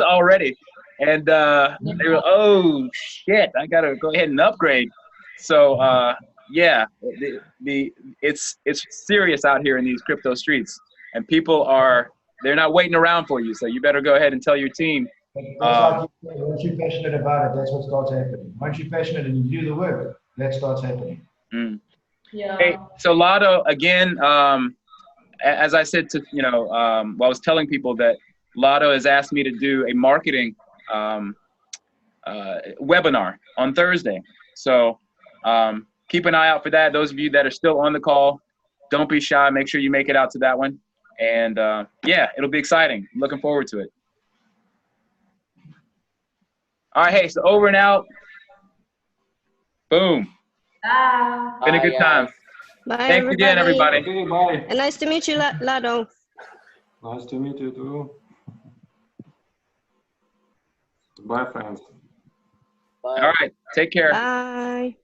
already, and they were, oh shit, I gotta go ahead and upgrade. So yeah, it's serious out here in these crypto streets. And people they're not waiting around for you. So you better go ahead and tell your team. Once you're passionate about it, that's what starts happening. Once you're passionate and you do the work, that starts happening. Yeah. Hey, so Lado, again, as I said to, I was telling people that Lado has asked me to do a marketing webinar on Thursday. So keep an eye out for that. Those of you that are still on the call, don't be shy. Make sure you make it out to that one. And yeah, it'll be exciting. I'm looking forward to it. All right, hey, so over and out. Boom. Been a good time. Bye, Thanks everybody. again, everybody. Okay, bye. And nice to meet you, Lado. Nice to meet you too. Bye, friends. Bye. All right, take care. Bye.